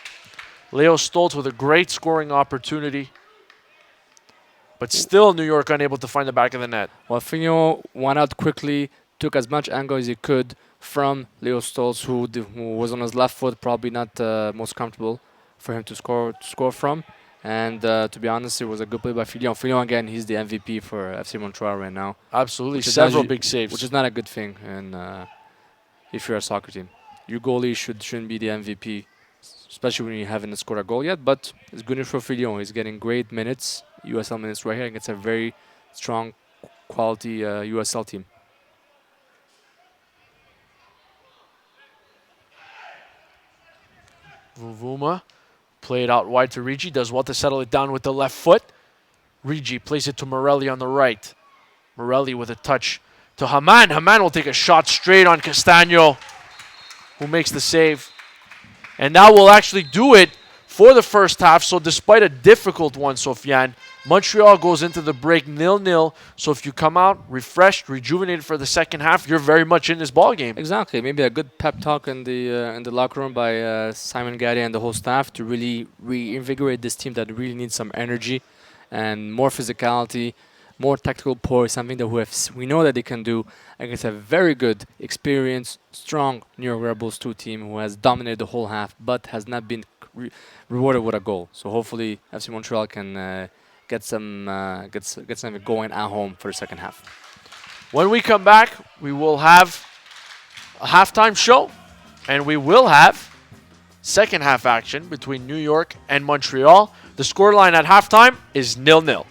Leo Stoltz with a great scoring opportunity. But still New York unable to find the back of the net. Well, Fignon went out quickly, took as much angle as he could from Leo Stoltz, who was on his left foot, probably not most comfortable for him to score from. And to be honest, it was a good play by Filion. Filion, again, he's the MVP for FC Montreal right now. Absolutely, Which is several big saves. Which is not a good thing and if you're a soccer team. Your goalie shouldn't be the MVP, especially when you haven't scored a goal yet. But it's good news for Filion. He's getting great minutes, USL minutes right here. And it's a very strong, quality USL team. Vuvuma played out wide to Rigi. Does well to settle it down with the left foot. Rigi plays it to Morelli on the right. Morelli with a touch to Haman. Haman will take a shot straight on Castagno, who makes the save. And that will actually do it for the first half. So despite a difficult one, Sofiane, Montreal goes into the break 0-0. So if you come out refreshed, rejuvenated for the second half, you're very much in this ball game. Exactly. Maybe a good pep talk in the locker room by Simon Gaddy and the whole staff to really reinvigorate this team that really needs some energy and more physicality, more tactical poise, something that we know that they can do against a very good, experienced, strong New York Rebels 2 team who has dominated the whole half but has not been rewarded with a goal. So hopefully FC Montreal can get something going at home for the second half. When we come back, we will have a halftime show, and we will have second half action between New York and Montreal. The scoreline at halftime is 0-0.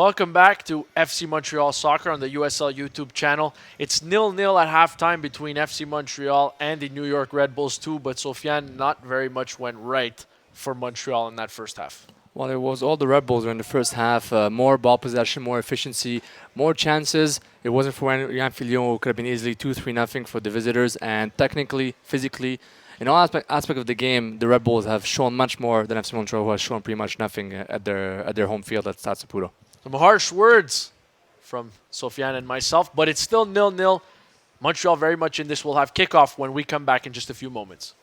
Welcome back to FC Montreal Soccer on the USL YouTube channel. It's 0-0 at halftime between FC Montreal and the New York Red Bulls 2, but Sofiane, not very much went right for Montreal in that first half. Well, it was all the Red Bulls in the first half. More ball possession, more efficiency, more chances. It wasn't for Yann Fillion, it could have been easily 2-3 nothing for the visitors. And technically, physically, in all aspect of the game, the Red Bulls have shown much more than FC Montreal, who has shown pretty much nothing at their home field at Stade Saputo. Some harsh words from Sofiane and myself, but it's still 0-0. Montreal very much in this. We'll have kickoff when we come back in just a few moments.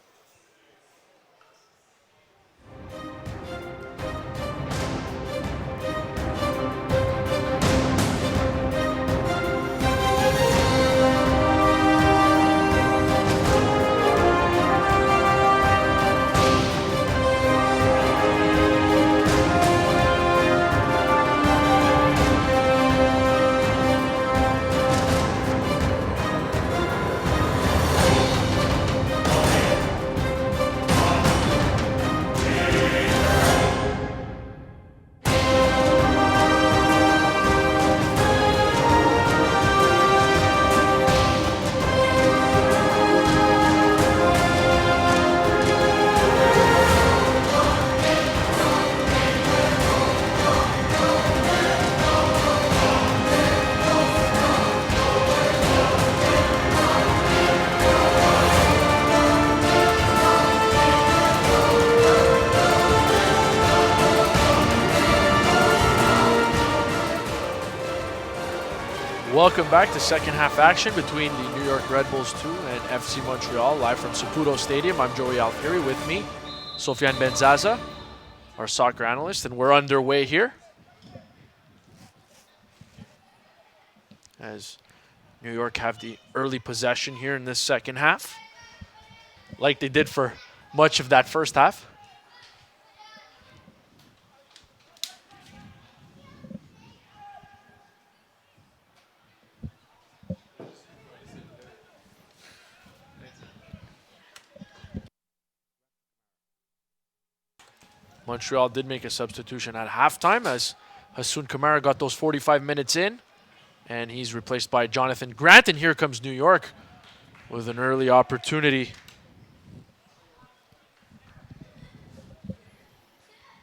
Welcome back to second half action between the New York Red Bulls 2 and FC Montreal, live from Saputo Stadium. I'm Joey Alfieri, with me, Sofiane Benzaza, our soccer analyst, and we're underway here as New York have the early possession here in this second half, like they did for much of that first half. Montreal did make a substitution at halftime as Hassoun Kamara got those 45 minutes in, and he's replaced by Jonathan Grant. And here comes New York with an early opportunity.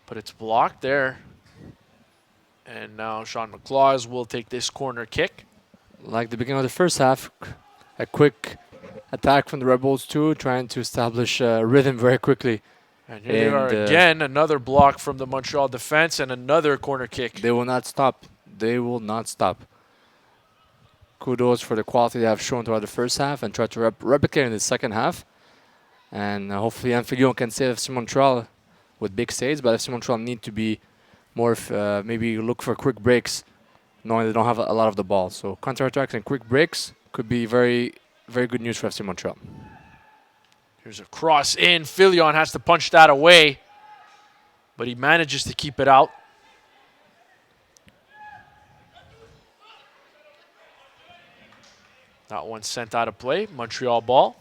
But it's blocked there. And now Sean McLaws will take this corner kick. Like the beginning of the first half, a quick attack from the Red Bulls too, trying to establish rhythm very quickly. And here they are again, another block from the Montreal defense and another corner kick. They will not stop. They will not stop. Kudos for the quality they have shown throughout the first half and try to replicate in the second half. And hopefully Anfilion can save FC Montreal with big saves, but FC Montreal need to be more, maybe look for quick breaks, knowing they don't have a lot of the ball. So counter-attacks and quick breaks could be very, very good news for FC Montreal. Here's a cross in. Fillion has to punch that away, but he manages to keep it out. That one sent out of play. Montreal ball.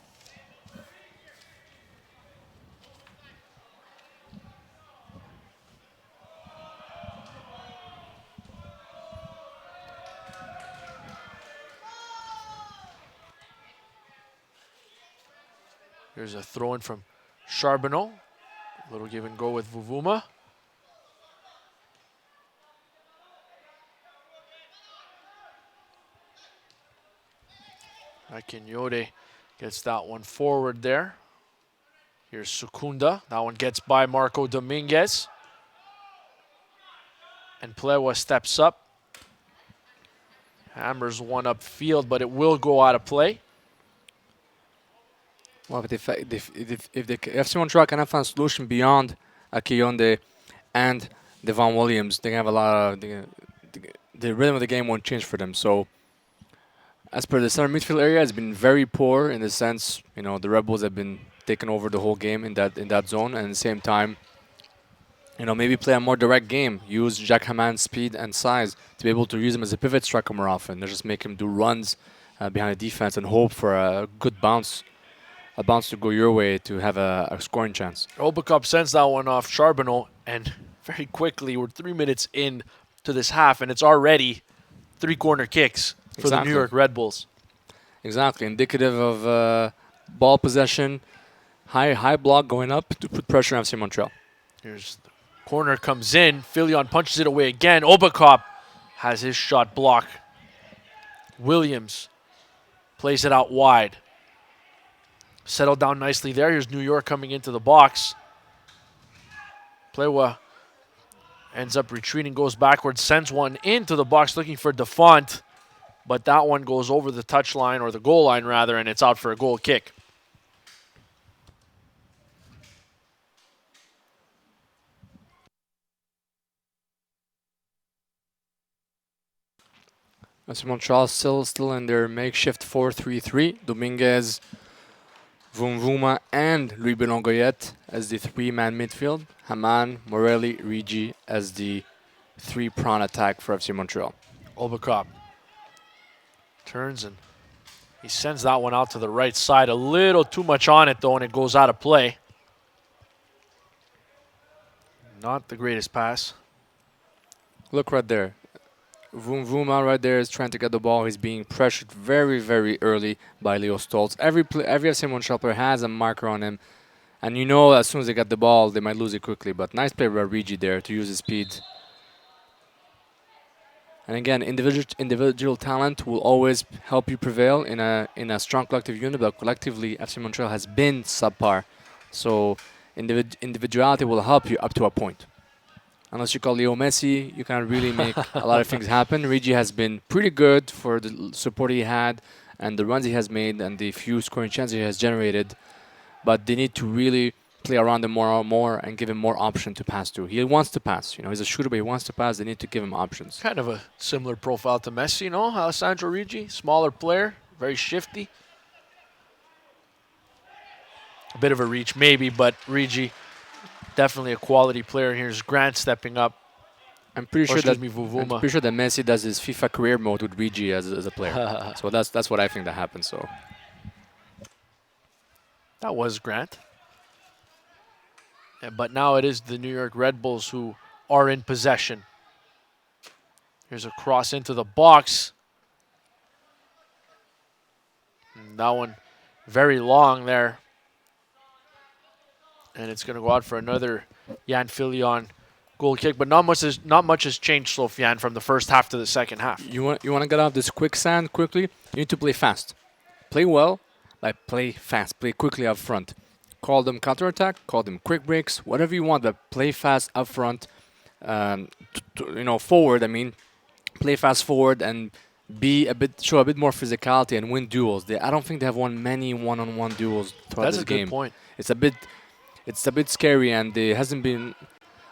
Here's a throw-in from Charbonneau. A little give and go with Vuvuma. Akinyode gets that one forward there. Here's Sukunda. That one gets by Marco Dominguez. And Plewa steps up. Hammers one upfield, but it will go out of play. Well, but if the FC Montreal can find a solution beyond Akiyonde and Devon Williams, they can have a lot of the rhythm of the game won't change for them. So, as per the center midfield area, it's been very poor in the sense, the Red Bulls have been taking over the whole game in that zone, and at the same time, maybe play a more direct game. Use Jack Haman's speed and size to be able to use him as a pivot striker more often. They just make him do runs behind the defense and hope for a good bounce. A bounce to go your way to have a scoring chance. Obakop sends that one off Charbonneau, and very quickly, we're 3 minutes in to this half, and it's already 3 corner kicks for the New Exactly. York Red Bulls. Exactly. Indicative of ball possession, high block going up to put pressure on FC Montreal. Here's the corner comes in. Filion punches it away again. Obakop has his shot blocked. Williams plays it out wide. Settled down nicely there. Here's New York coming into the box. Plewa ends up retreating, goes backwards, sends one into the box looking for Defont. But that one goes over the touch line, or the goal line rather, and it's out for a goal kick. FC Montreal still in their makeshift 4-3-3. Dominguez, Vumvuma, and Louis Belongoyet as the 3-man midfield. Haman, Morelli, Rigi as the 3-prong attack for FC Montreal. Obakop turns and he sends that one out to the right side. A little too much on it, though, and it goes out of play. Not the greatest pass. Look right there. Vumvuma right there is trying to get the ball. He's being pressured very, very early by Leo Stoltz. Every FC Montreal player has a marker on him. And you know as soon as they get the ball, they might lose it quickly. But nice play by Rigi there to use his speed. And again, individual talent will always help you prevail in a strong collective unit. But collectively, FC Montreal has been subpar. So individuality will help you up to a point. Unless you call Leo Messi, you can't really make a lot of things happen. Rigi has been pretty good for the support he had and the runs he has made and the few scoring chances he has generated. But they need to really play around him more and give him more option to pass to. He wants to pass. He's a shooter, but he wants to pass. They need to give him options. Kind of a similar profile to Messi, Alessandro Rigi. Smaller player, very shifty. A bit of a reach maybe, but Rigi, definitely a quality player. Here's Grant stepping up. I'm pretty sure that Vuvuma. Messi does his FIFA career mode with Rigi as a player. So that's what I think that happened. So that was Grant. Yeah, but now it is the New York Red Bulls who are in possession. Here's a cross into the box. And that one very long there. And it's going to go out for another Jan Filion goal kick. But not much has changed, Sofiane, from the first half to the second half. You want to get out this quicksand quickly? You need to play fast. Play well, like play fast. Play quickly up front. Call them counterattack, call them quick breaks, whatever you want, but play fast up front. Forward, play fast forward and show a bit more physicality and win duels. I don't think they have won many one-on-one duels throughout this game. That's a good point. It's a bit scary, and there hasn't been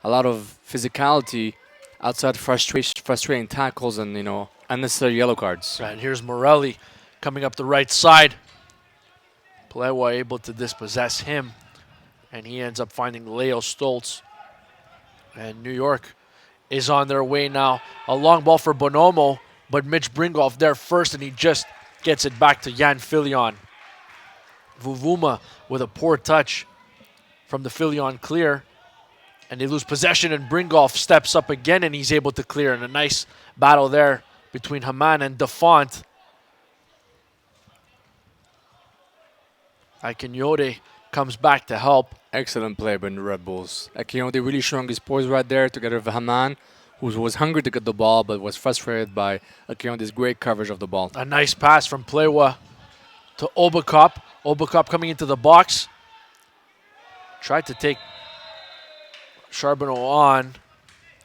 a lot of physicality outside frustrating tackles and unnecessary yellow cards. Right, and here's Morelli coming up the right side. Plewa able to dispossess him, and he ends up finding Leo Stoltz. And New York is on their way now. A long ball for Bonomo, but Mitch Bringoff there first, and he just gets it back to Jan Filion. Vuvuma with a poor touch from the Filion clear, and they lose possession, and Bringoff steps up again, and he's able to clear. And a nice battle there between Haman and Defont. Akinyode comes back to help. Excellent play by the Red Bulls. Akinyode really showing his poise right there together with Haman, who was hungry to get the ball but was frustrated by Akinyode's great coverage of the ball. A nice pass from Plewa to Obakop. Obakop coming into the box. Tried to take Charbonneau on,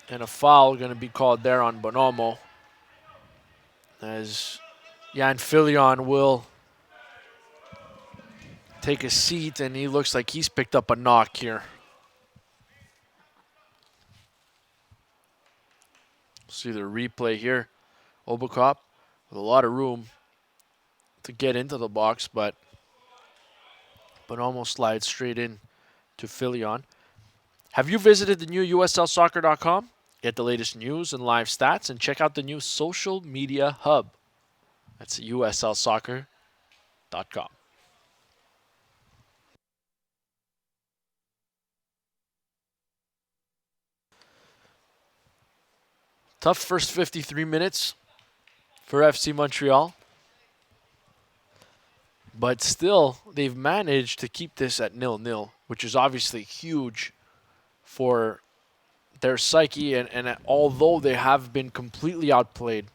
and a foul going to be called there on Bonomo, as Jan Filion will take a seat, and he looks like he's picked up a knock here. See the replay here. Obakop with a lot of room to get into the box, but almost slides straight in to Filion. Have you visited the new USLsoccer.com? Get the latest news and live stats, and check out the new social media hub. That's USLsoccer.com. Tough first 53 minutes for FC Montreal. But still, they've managed to keep this at 0-0, which is obviously huge for their psyche. And although they have been completely outplayed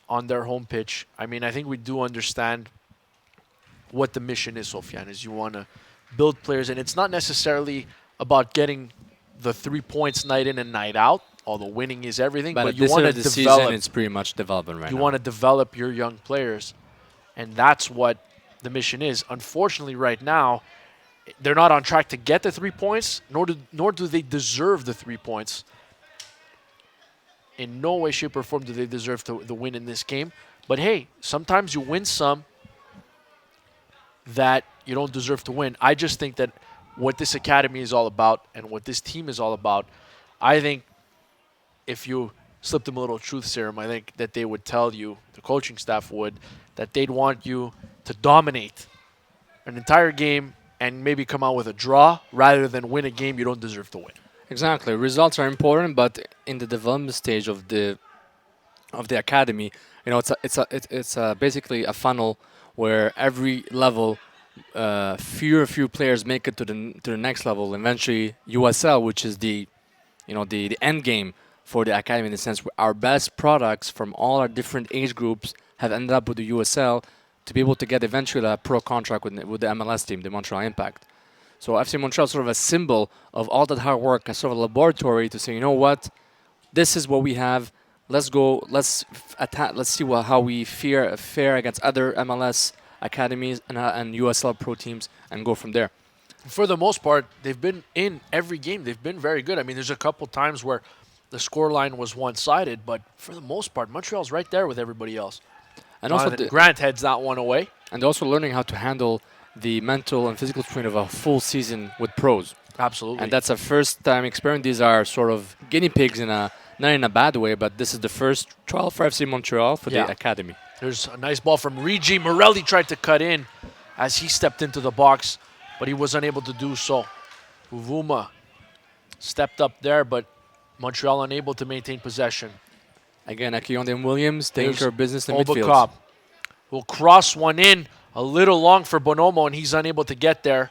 on their home pitch, I mean, I think we do understand what the mission is, Sofiane, is you want to build players. And it's not necessarily about getting the 3 points night in and night out, although winning is everything, But but at you this want end to of the season, develop. it's pretty much development right You now. want to develop your young players. And that's what the mission is. Unfortunately, right now, they're not on track to get the 3 points, nor do they deserve the 3 points. In no way, shape, or form do they deserve the win in this game. But hey, sometimes you win some that you don't deserve to win. I just think that what this academy is all about and what this team is all about, I think if you slipped them a little truth serum, I think that they would tell you, the coaching staff would, that they'd want you to dominate an entire game and maybe come out with a draw rather than win a game you don't deserve to win. Exactly. Results are important, but in the development stage of the academy, it's basically a funnel where every level, few players make it to the next level. Eventually, USL, which is the end game for the academy in the sense where our best products from all our different age groups have ended up with the USL to be able to get eventually a pro contract with the MLS team, the Montreal Impact. So FC Montreal is sort of a symbol of all that hard work, a sort of a laboratory to say, you know what, this is what we have. Let's go. Attack. Let's see how we fare against other MLS academies and USL pro teams, and go from there. For the most part, they've been in every game. They've been very good. I mean, there's a couple times where the scoreline was one-sided, but for the most part, Montreal's right there with everybody else. And also, Grant heads that one away. And also learning how to handle the mental and physical strain of a full season with pros. Absolutely. And that's a first time experience. These are sort of guinea pigs not in a bad way, but this is the first trial for FC Montreal for the academy. There's a nice ball from Rigi. Morelli tried to cut in as he stepped into the box, but he was unable to do so. Uvuma stepped up there, but Montreal unable to maintain possession. Again, Akionde and Williams taking care of business in midfield. Obakop will cross one in, a little long for Bonomo, and he's unable to get there.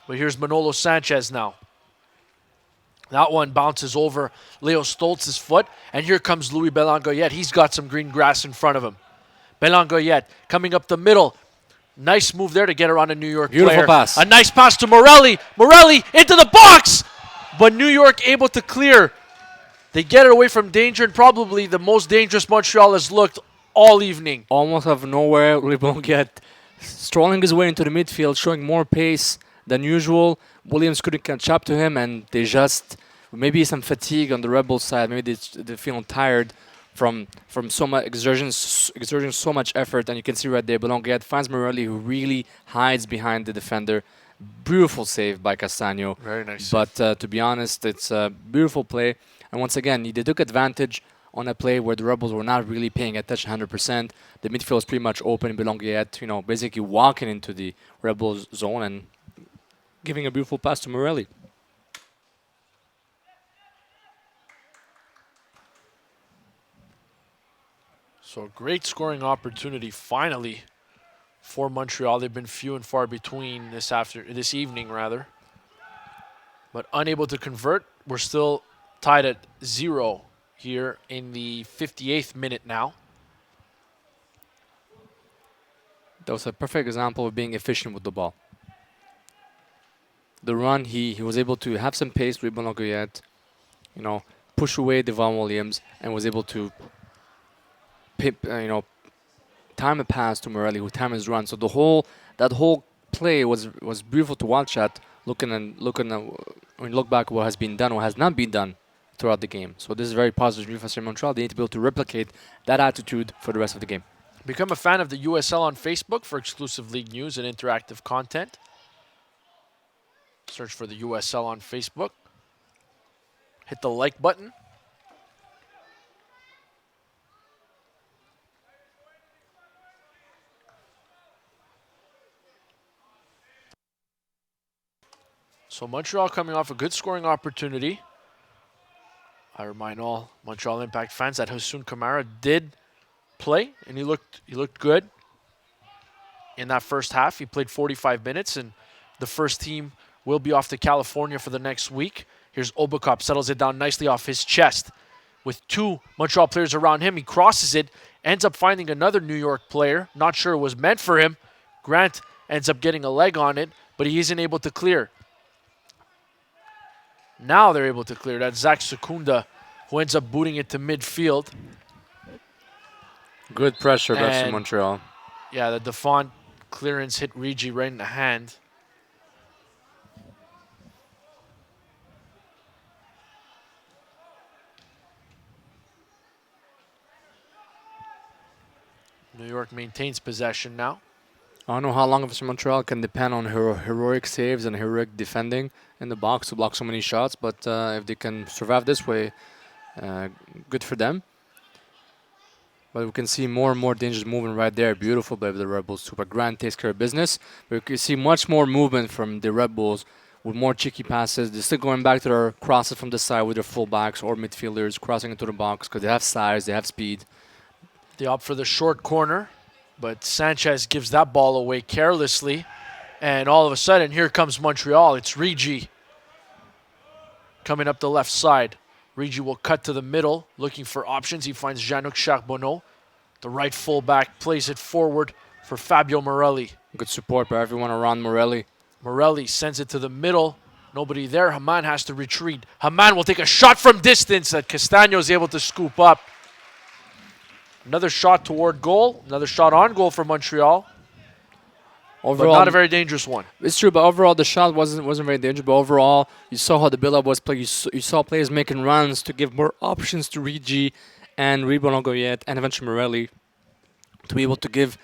But here's Manolo Sanchez now. That one bounces over Leo Stoltz's foot, and here comes Louis Belangoyet. He's got some green grass in front of him. Belangoyet coming up the middle. Nice move there to get around a New York Beautiful player. pass. A nice pass to Morelli. Morelli into the box, but New York able to clear. They get it away from danger, and probably the most dangerous Montreal has looked all evening. Almost out of nowhere, Louis Belangoyet strolling his way into the midfield, showing more pace than usual. Williams couldn't catch up to him, and they just maybe some fatigue on the Rebels side. Maybe they're feeling tired from so much exerting so much effort. And you can see right there, Belangoyet finds Morelli, who really hides behind the defender. Beautiful save by Castagno. Very nice. But to be honest, it's a beautiful play. And once again, they took advantage on a play where the Rebels were not really paying attention 100%. The midfield was pretty much open. Belangoyet, basically walking into the Rebels zone and giving a beautiful pass to Morelli. So a great scoring opportunity finally for Montreal. They've been few and far between this evening rather. But unable to convert. We're still tied at 0 here in the 58th minute now. That was a perfect example of being efficient with the ball. The run, he was able to have some pace with Belangoyet, push away Devon Williams, and was able to time a pass to Morelli, who timed his run. So that whole play was beautiful to watch at. Looking when you look back, what has been done, what has not been done throughout the game. So this is very positive news for Montreal. They need to be able to replicate that attitude for the rest of the game. Become a fan of the USL on Facebook for exclusive league news and interactive content. Search for the USL on Facebook. Hit the like button. So Montreal coming off a good scoring opportunity. I remind all Montreal Impact fans that Hassoun Kamara did play, and he looked good in that first half. He played 45 minutes, and the first team will be off to California for the next week. Here's Obakop, settles it down nicely off his chest. With two Montreal players around him, he crosses it, ends up finding another New York player. Not sure it was meant for him. Grant ends up getting a leg on it, but he isn't able to clear. Now they're able to clear. That's Zach Secunda, who ends up booting it to midfield. Good pressure by And Montreal. yeah, the Defont clearance hit Rigi right in the hand. New York maintains possession now. I don't know how long FC Montreal can depend on heroic saves and heroic defending in the box to block so many shots, but if they can survive this way, good for them. But we can see more and more dangerous movement right there. Beautiful by the Red Bulls. Super Grant takes care of business. But we can see much more movement from the Red Bulls with more cheeky passes. They're still going back to their crosses from the side with their fullbacks or midfielders crossing into the box because they have size, they have speed. They opt for the short corner, but Sanchez gives that ball away carelessly. And all of a sudden, here comes Montreal. It's Rigi coming up the left side. Rigi will cut to the middle, looking for options. He finds Jean-Luc Charbonneau. The right fullback plays it forward for Fabio Morelli. Good support by everyone around Morelli. Morelli sends it to the middle. Nobody there. Haman has to retreat. Haman will take a shot from distance that Castano is able to scoop up. Another shot toward goal. Another shot on goal for Montreal. Overall, but not a very dangerous one. It's true, but overall the shot wasn't very dangerous. But overall, you saw how the build-up was played. You saw players making runs to give more options to Rigi and Ribon Goyet and eventually Morelli to be able to give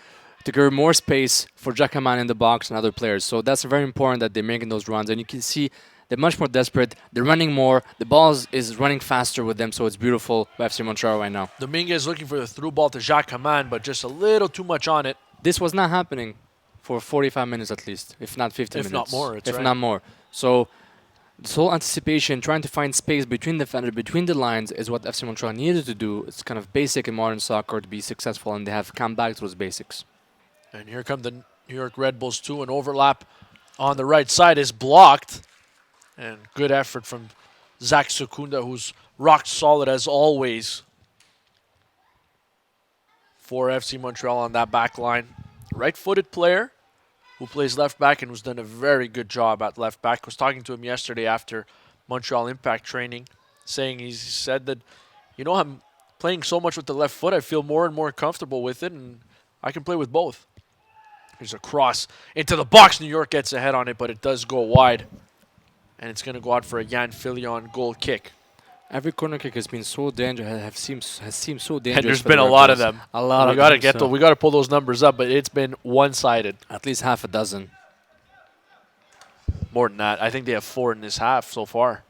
more space for Jackman in the box and other players. So that's very important that they're making those runs. And you can see they're much more desperate. They're running more. The ball is running faster with them, so it's beautiful by FC Montreal right now. Dominguez looking for the through ball to Jacques Haman, but just a little too much on it. This was not happening for 45 minutes at least, if not 50 minutes. If not more, if not more. So this whole anticipation, trying to find space between defenders, between the lines, is what FC Montreal needed to do. It's kind of basic in modern soccer to be successful, and they have come back to those basics. And here come the New York Red Bulls too. An overlap on the right side is blocked. And good effort from Zach Secunda, who's rock solid as always for FC Montreal on that back line. Right-footed player who plays left back and who's done a very good job at left back. I was talking to him yesterday after Montreal Impact training, saying he said that, you know, I'm playing so much with the left foot, I feel more and more comfortable with it, and I can play with both. Here's a cross into the box. New York gets ahead on it, but it does go wide. And it's going to go out for a Jan Filion goal kick. Every corner kick has been so dangerous, has seemed so dangerous. And there's been a lot of them. A lot we of gotta them. we got to pull those numbers up, but it's been one-sided. At least half a dozen. More than that. I think they have 4 in this half so far.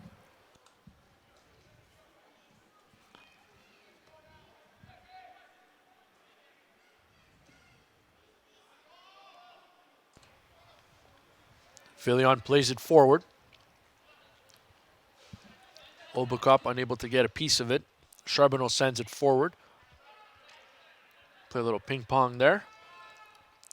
Filion plays it forward. Obakop unable to get a piece of it. Charbonneau sends it forward. Play a little ping pong there.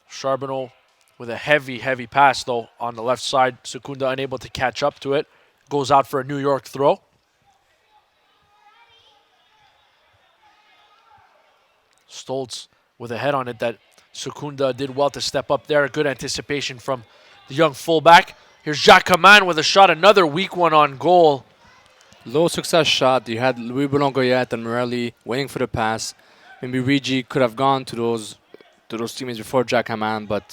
Charbonneau with a heavy, heavy pass though on the left side. Secunda unable to catch up to it. Goes out for a New York throw. Stoltz with a head on it that Secunda did well to step up there. Good anticipation from the young fullback. Here's Jacques Haman with a shot. Another weak one on goal. Low success shot. You had Louis Boulon-Goyet and Morelli waiting for the pass. Maybe Rigi could have gone to those teammates before Jack Haman, but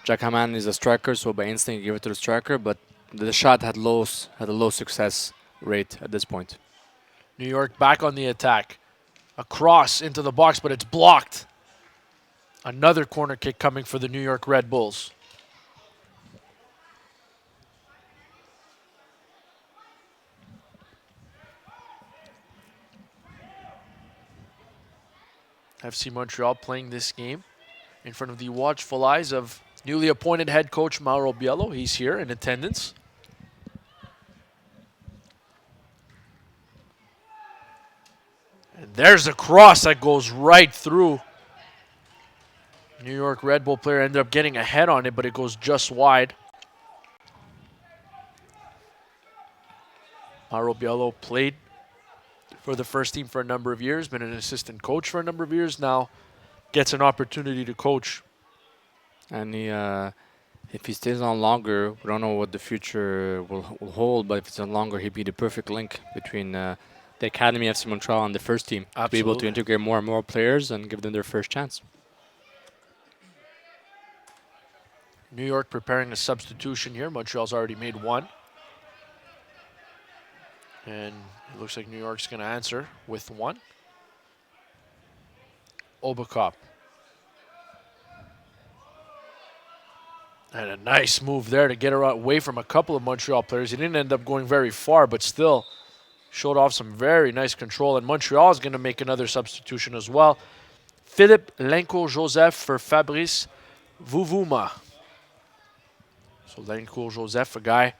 Jack Haman is a striker, so by instinct you give it to the striker. But the shot had a low success rate at this point. New York back on the attack. A cross into the box, but it's blocked. Another corner kick coming for the New York Red Bulls. FC Montreal playing this game in front of the watchful eyes of newly appointed head coach Mauro Biello. He's here in attendance. There's a cross that goes right through. New York Red Bull player ended up getting a head on it, but it goes just wide. Mauro Biello played for the first team for a number of years, been an assistant coach for a number of years, now gets an opportunity to coach. And if he stays on longer, we don't know what the future will hold, but if it's on longer, he'd be the perfect link between the Academy FC Montreal and the first team to be able to Absolutely. integrate more and more players and give them their first chance. New York preparing a substitution here. Montreal's already made one. And it looks like New York's going to answer with one. Obakop. And a nice move there to get her away from a couple of Montreal players. He didn't end up going very far, but still showed off some very nice control. And Montreal is going to make another substitution as well. Philippe Lencourt-Joseph for Fabrice Vuvuma. So Lencourt-Joseph, a guy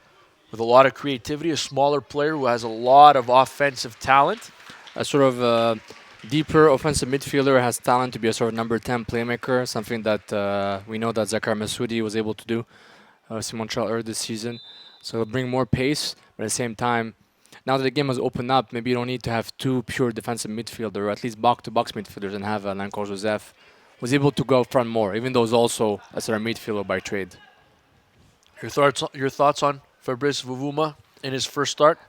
with a lot of creativity, a smaller player who has a lot of offensive talent. A sort of deeper offensive midfielder, has talent to be a sort of number 10 playmaker, something that we know that Zakar Massoudi was able to do in Montreal earlier this season. So it'll bring more pace, but at the same time, now that the game has opened up, maybe you don't need to have two pure defensive midfielders, or at least box-to-box midfielders, and have Lencourt Joseph was able to go up front more, even though he's also a sort of midfielder by trade. Your thoughts on Fabrice Vuvuma in his first start?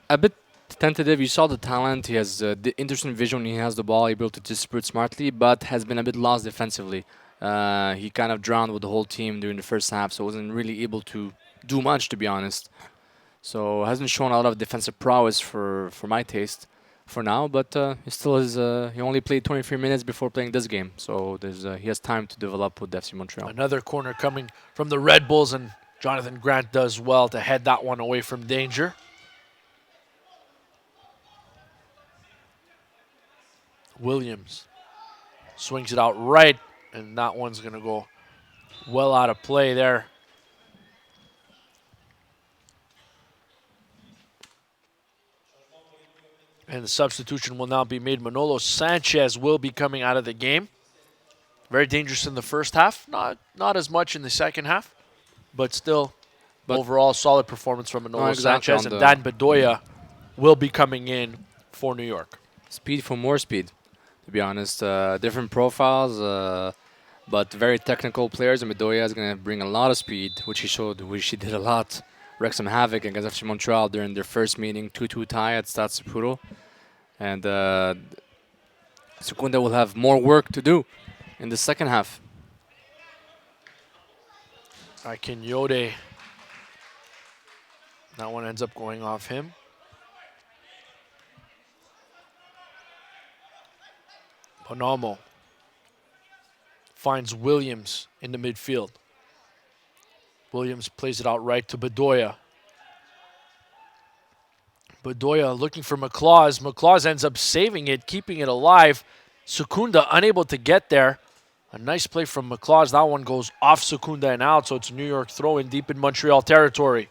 A bit tentative. You saw the talent. He has the interesting vision when he has the ball, able to distribute smartly, but has been a bit lost defensively. He kind of drowned with the whole team during the first half, so wasn't really able to do much, to be honest. So hasn't shown a lot of defensive prowess for my taste for now, but he still is. He only played 23 minutes before playing this game, so he has time to develop with FC Montreal. Another corner coming from the Red Bulls, and Jonathan Grant does well to head that one away from danger. Williams swings it out right, and that one's going to go well out of play there. And the substitution will now be made. Manolo Sanchez will be coming out of the game. Very dangerous in the first half. Not as much in the second half, but still overall solid performance from Manolo Sanchez. And Dan Bedoya will be coming in for New York. Speed for more speed, to be honest. Different profiles, but very technical players. And Bedoya is going to bring a lot of speed, which he showed, which he did a lot. Wreaked some havoc against FC Montreal during their first meeting, 2-2 tie at Stade Saputo. And Secunda will have more work to do in the second half. Akinyode. That one ends up going off him. Bonomo finds Williams in the midfield. Williams plays it out right to Bedoya. Bedoya looking for McLaws. McLaws ends up saving it, keeping it alive. Secunda unable to get there. A nice play from McLaws. That one goes off Secunda and out, so it's a New York throw-in deep in Montreal territory.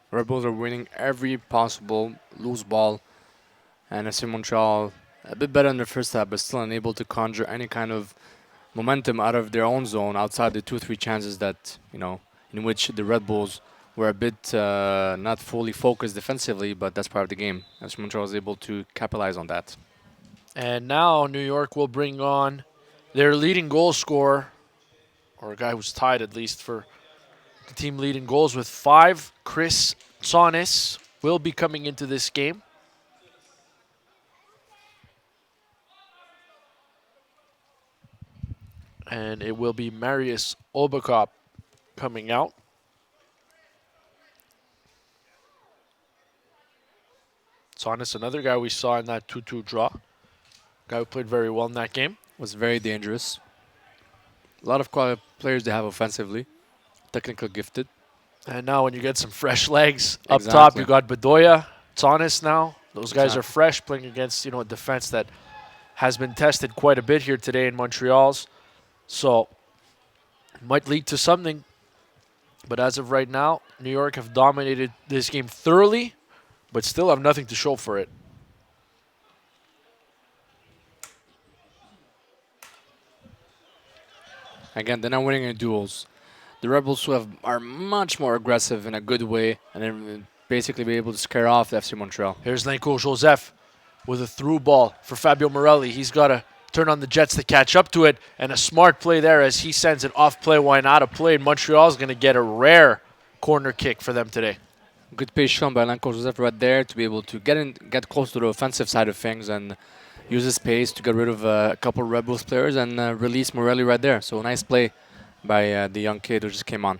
Red Bulls are winning every possible loose ball. And FC Montreal a bit better in the first half, but still unable to conjure any kind of momentum out of their own zone outside the 2-3 chances that, in which the Red Bulls were a bit not fully focused defensively, but that's part of the game. FC Montreal was able to capitalize on that. And now New York will bring on their leading goal scorer, or a guy who's tied at least for the team leading goals with 5. Chris Tsonis will be coming into this game. And it will be Marius Obakop coming out. Tsonis, another guy we saw in that 2-2 draw. Guy who played very well in that game. Was very dangerous. A lot of quality players they have offensively. Technical gifted. And now when you get some fresh legs up top, you got Bedoya, Tsonis now. Those guys are fresh, playing against a defense that has been tested quite a bit here today in Montreal's. So it might lead to something. But as of right now, New York have dominated this game thoroughly, but still have nothing to show for it. Again, they're not winning in duels. The Rebels who are much more aggressive in a good way and then basically be able to scare off the FC Montreal. Here's Lenko Joseph with a through ball for Fabio Morelli. He's got to turn on the Jets to catch up to it, and a smart play there as he sends it off play, wide out of play. Montreal's going to get a rare corner kick for them today. Good pace shown by Lanko Joseph right there to be able to get close to the offensive side of things and use his pace to get rid of a couple of Rebels players and release Morelli right there. So nice play by the young kid who just came on.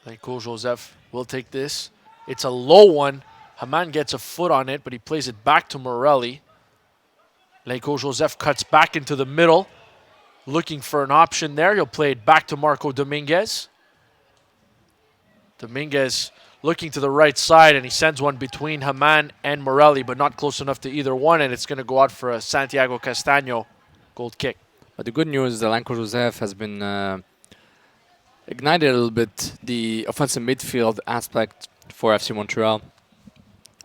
Lenko Joseph will take this. It's a low one. Haman gets a foot on it, but he plays it back to Morelli. Lenko Joseph cuts back into the middle, looking for an option there. He'll play it back to Marco Dominguez. Dominguez looking to the right side, and he sends one between Haman and Morelli, but not close enough to either one, and it's going to go out for a Santiago Castaño goal kick. But the good news is that Lanko Joseph has been ignited a little bit the offensive midfield aspect for FC Montreal.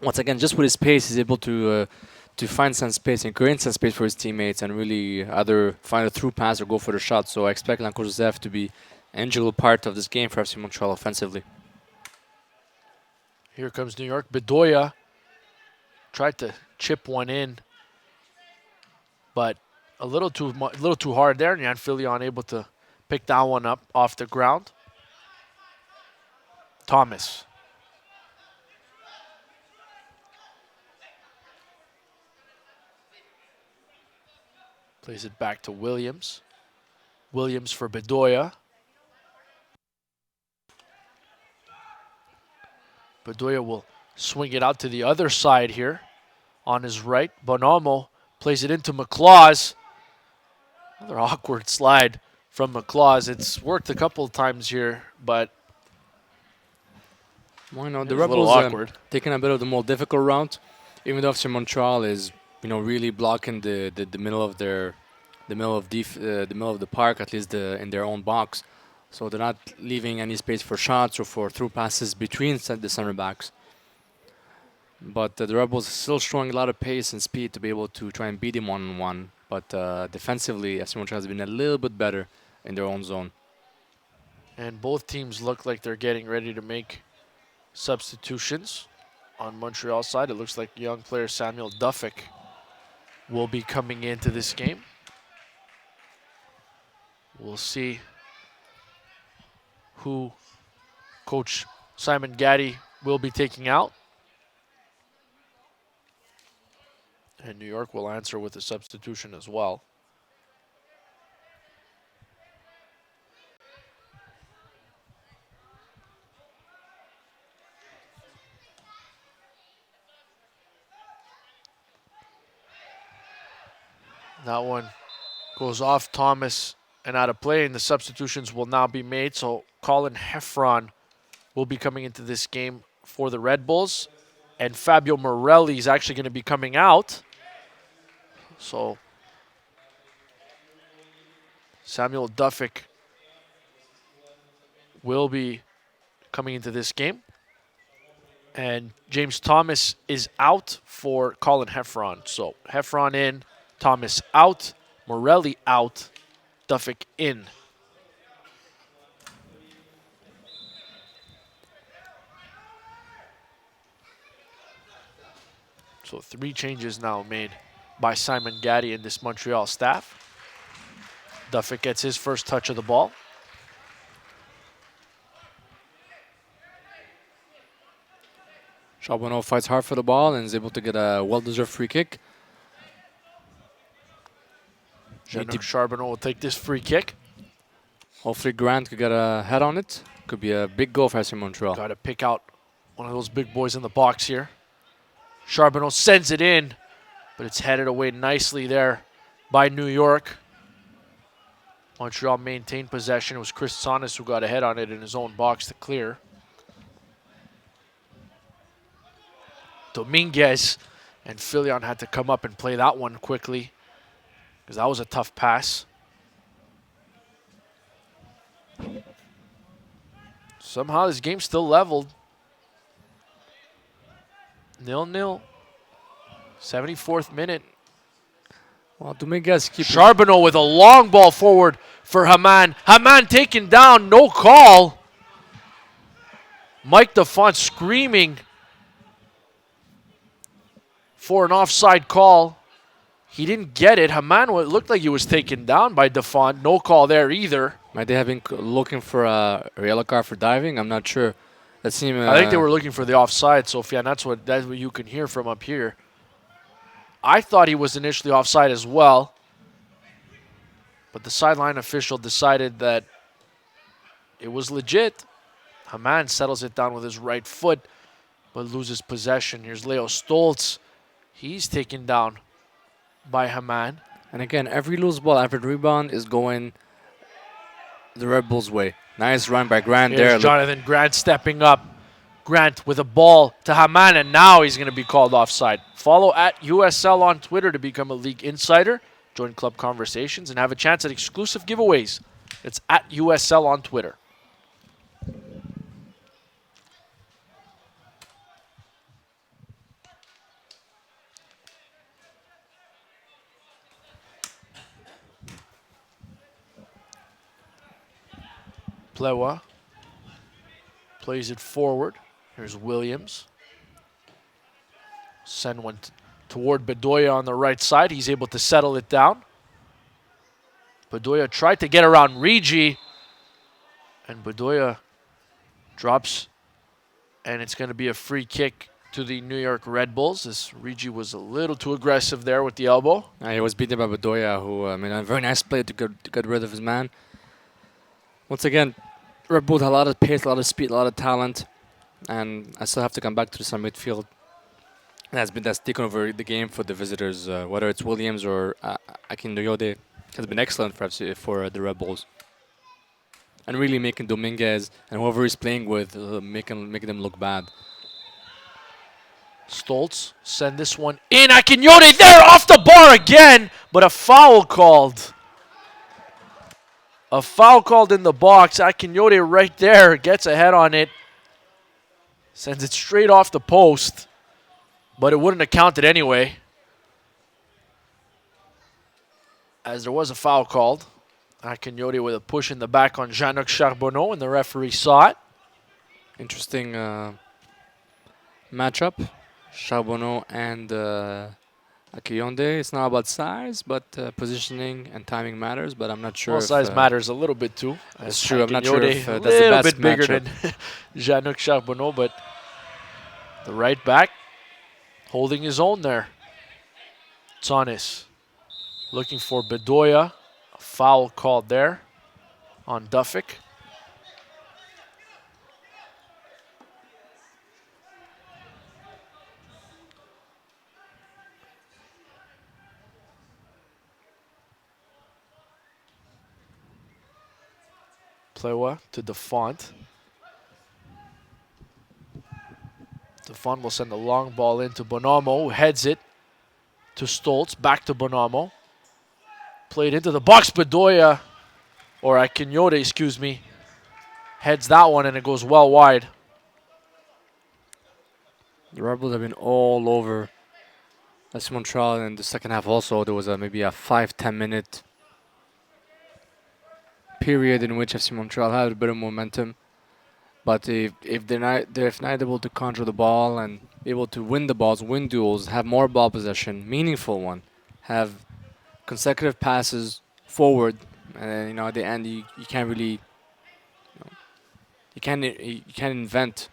Once again, just with his pace, he's able to find some space and create some space for his teammates and really either find a through pass or go for the shot. So I expect Lanko Joseph to be an integral part of this game for FC Montreal offensively. Here comes New York. Bedoya tried to chip one in, but a little too hard there. And Jan Filion able to pick that one up off the ground. Thomas. Plays it back to Williams. Williams for Bedoya. Bedoya will swing it out to the other side here on his right. Bonomo plays it into McLaws. Another awkward slide from McLaws. It's worked a couple of times here, but well, you know, the a little Rebels awkward. Taking a bit of the more difficult route, even though FC Montreal is really blocking the middle of the middle of the park, at least in their own box. So they're not leaving any space for shots or for through passes between the center backs. But the Rebels are still showing a lot of pace and speed to be able to try and beat him one-on-one. But defensively, FC Montreal has been a little bit better in their own zone. And both teams look like they're getting ready to make substitutions. On Montreal's side, it looks like young player Samuel Duffick will be coming into this game. We'll see who Coach Simon Gaddy will be taking out. And New York will answer with a substitution as well. That one goes off Thomas and out of play, and the substitutions will now be made. So Colin Heffron will be coming into this game for the Red Bulls, and Fabio Morelli is actually going to be coming out. So Samuel Duffick will be coming into this game, and James Thomas is out for Colin Heffron. So Heffron in, Thomas out, Morelli out, Duffick in. So 3 changes now made by Simon Gaddy and this Montreal staff. Duffick gets his first touch of the ball. Charbonneau fights hard for the ball and is able to get a well-deserved free kick. Charbonneau will take this free kick. Hopefully Grant could get a head on it. Could be a big goal for FC Montreal. Got to pick out one of those big boys in the box here. Charbonneau sends it in, but it's headed away nicely there by New York. Montreal maintained possession. It was Chris Sonis who got a head on it in his own box to clear. Dominguez and Filion had to come up and play that one quickly because that was a tough pass. Somehow this game's still leveled. 0-0. 74th minute. Well, Dominguez keep Charbonneau with a long ball forward for Haman. Haman taken down, no call. Mike DeFont screaming for an offside call. He didn't get it. Haman looked like he was taken down by DeFont. No call there either. Might they have been looking for a yellow card for diving? I'm not sure. That seemed. I think they were looking for the offside, Sophia, and that's what you can hear from up here. I thought he was initially offside as well, but the sideline official decided that it was legit. Haman settles it down with his right foot, but loses possession. Here's Leo Stoltz. He's taken down by Haman. And again, every loose ball, every rebound is going the Red Bulls' way. Nice run by Grant there. Here's Jonathan Grant stepping up. Grant with a ball to Haman, and now he's going to be called offside. Follow at USL on Twitter to become a league insider, join club conversations, and have a chance at exclusive giveaways. It's at USL on Twitter. Plewa plays it forward. Here's Williams. Send one toward Bedoya on the right side. He's able to settle it down. Bedoya tried to get around Rigi, and Bedoya drops, and it's going to be a free kick to the New York Red Bulls. This Rigi was a little too aggressive there with the elbow. He was beaten by Bedoya, who made a very nice play to get rid of his man. Once again, Red Bull had a lot of pace, a lot of speed, a lot of talent, and I still have to come back to this on midfield. That's taken over the game for the visitors, whether it's Williams or Akindoyode. Has been excellent for the Red Bulls, and really making Dominguez and whoever he's playing with making them look bad. Stoltz send this one in. Akindoyode there off the bar again, but a foul called. A foul called in the box. Akindoyode right there gets a head on it. Sends it straight off the post, but it wouldn't have counted anyway, as there was a foul called. Akindoyode with a push in the back on Jean-Luc Charbonneau, and the referee saw it. Interesting matchup. Charbonneau and Akiyonde. It's not about size, but positioning and timing matters. But I'm not sure. Well, size matters a little bit too. That's true. I'm not sure if that's the little best bit bigger matchup. than Jean-Luc Charbonneau, but the right back holding his own there. Tsonis looking for Bedoya. A foul called there on Duffick. Plewa to DeFont. DeFont will send a long ball into Bonamo, who heads it to Stoltz, back to Bonamo. Played into the box, Bedoya, or Akindoyode, excuse me, heads that one, and it goes well wide. The Rebels have been all over FC Montreal in the second half. Also, there was maybe a 5-10 minute period in which FC Montreal had a bit of momentum, but if they're not able to control the ball and able to win the balls, win duels, have more ball possession, meaningful one, have consecutive passes forward, and at the end you can't really you can't reinvent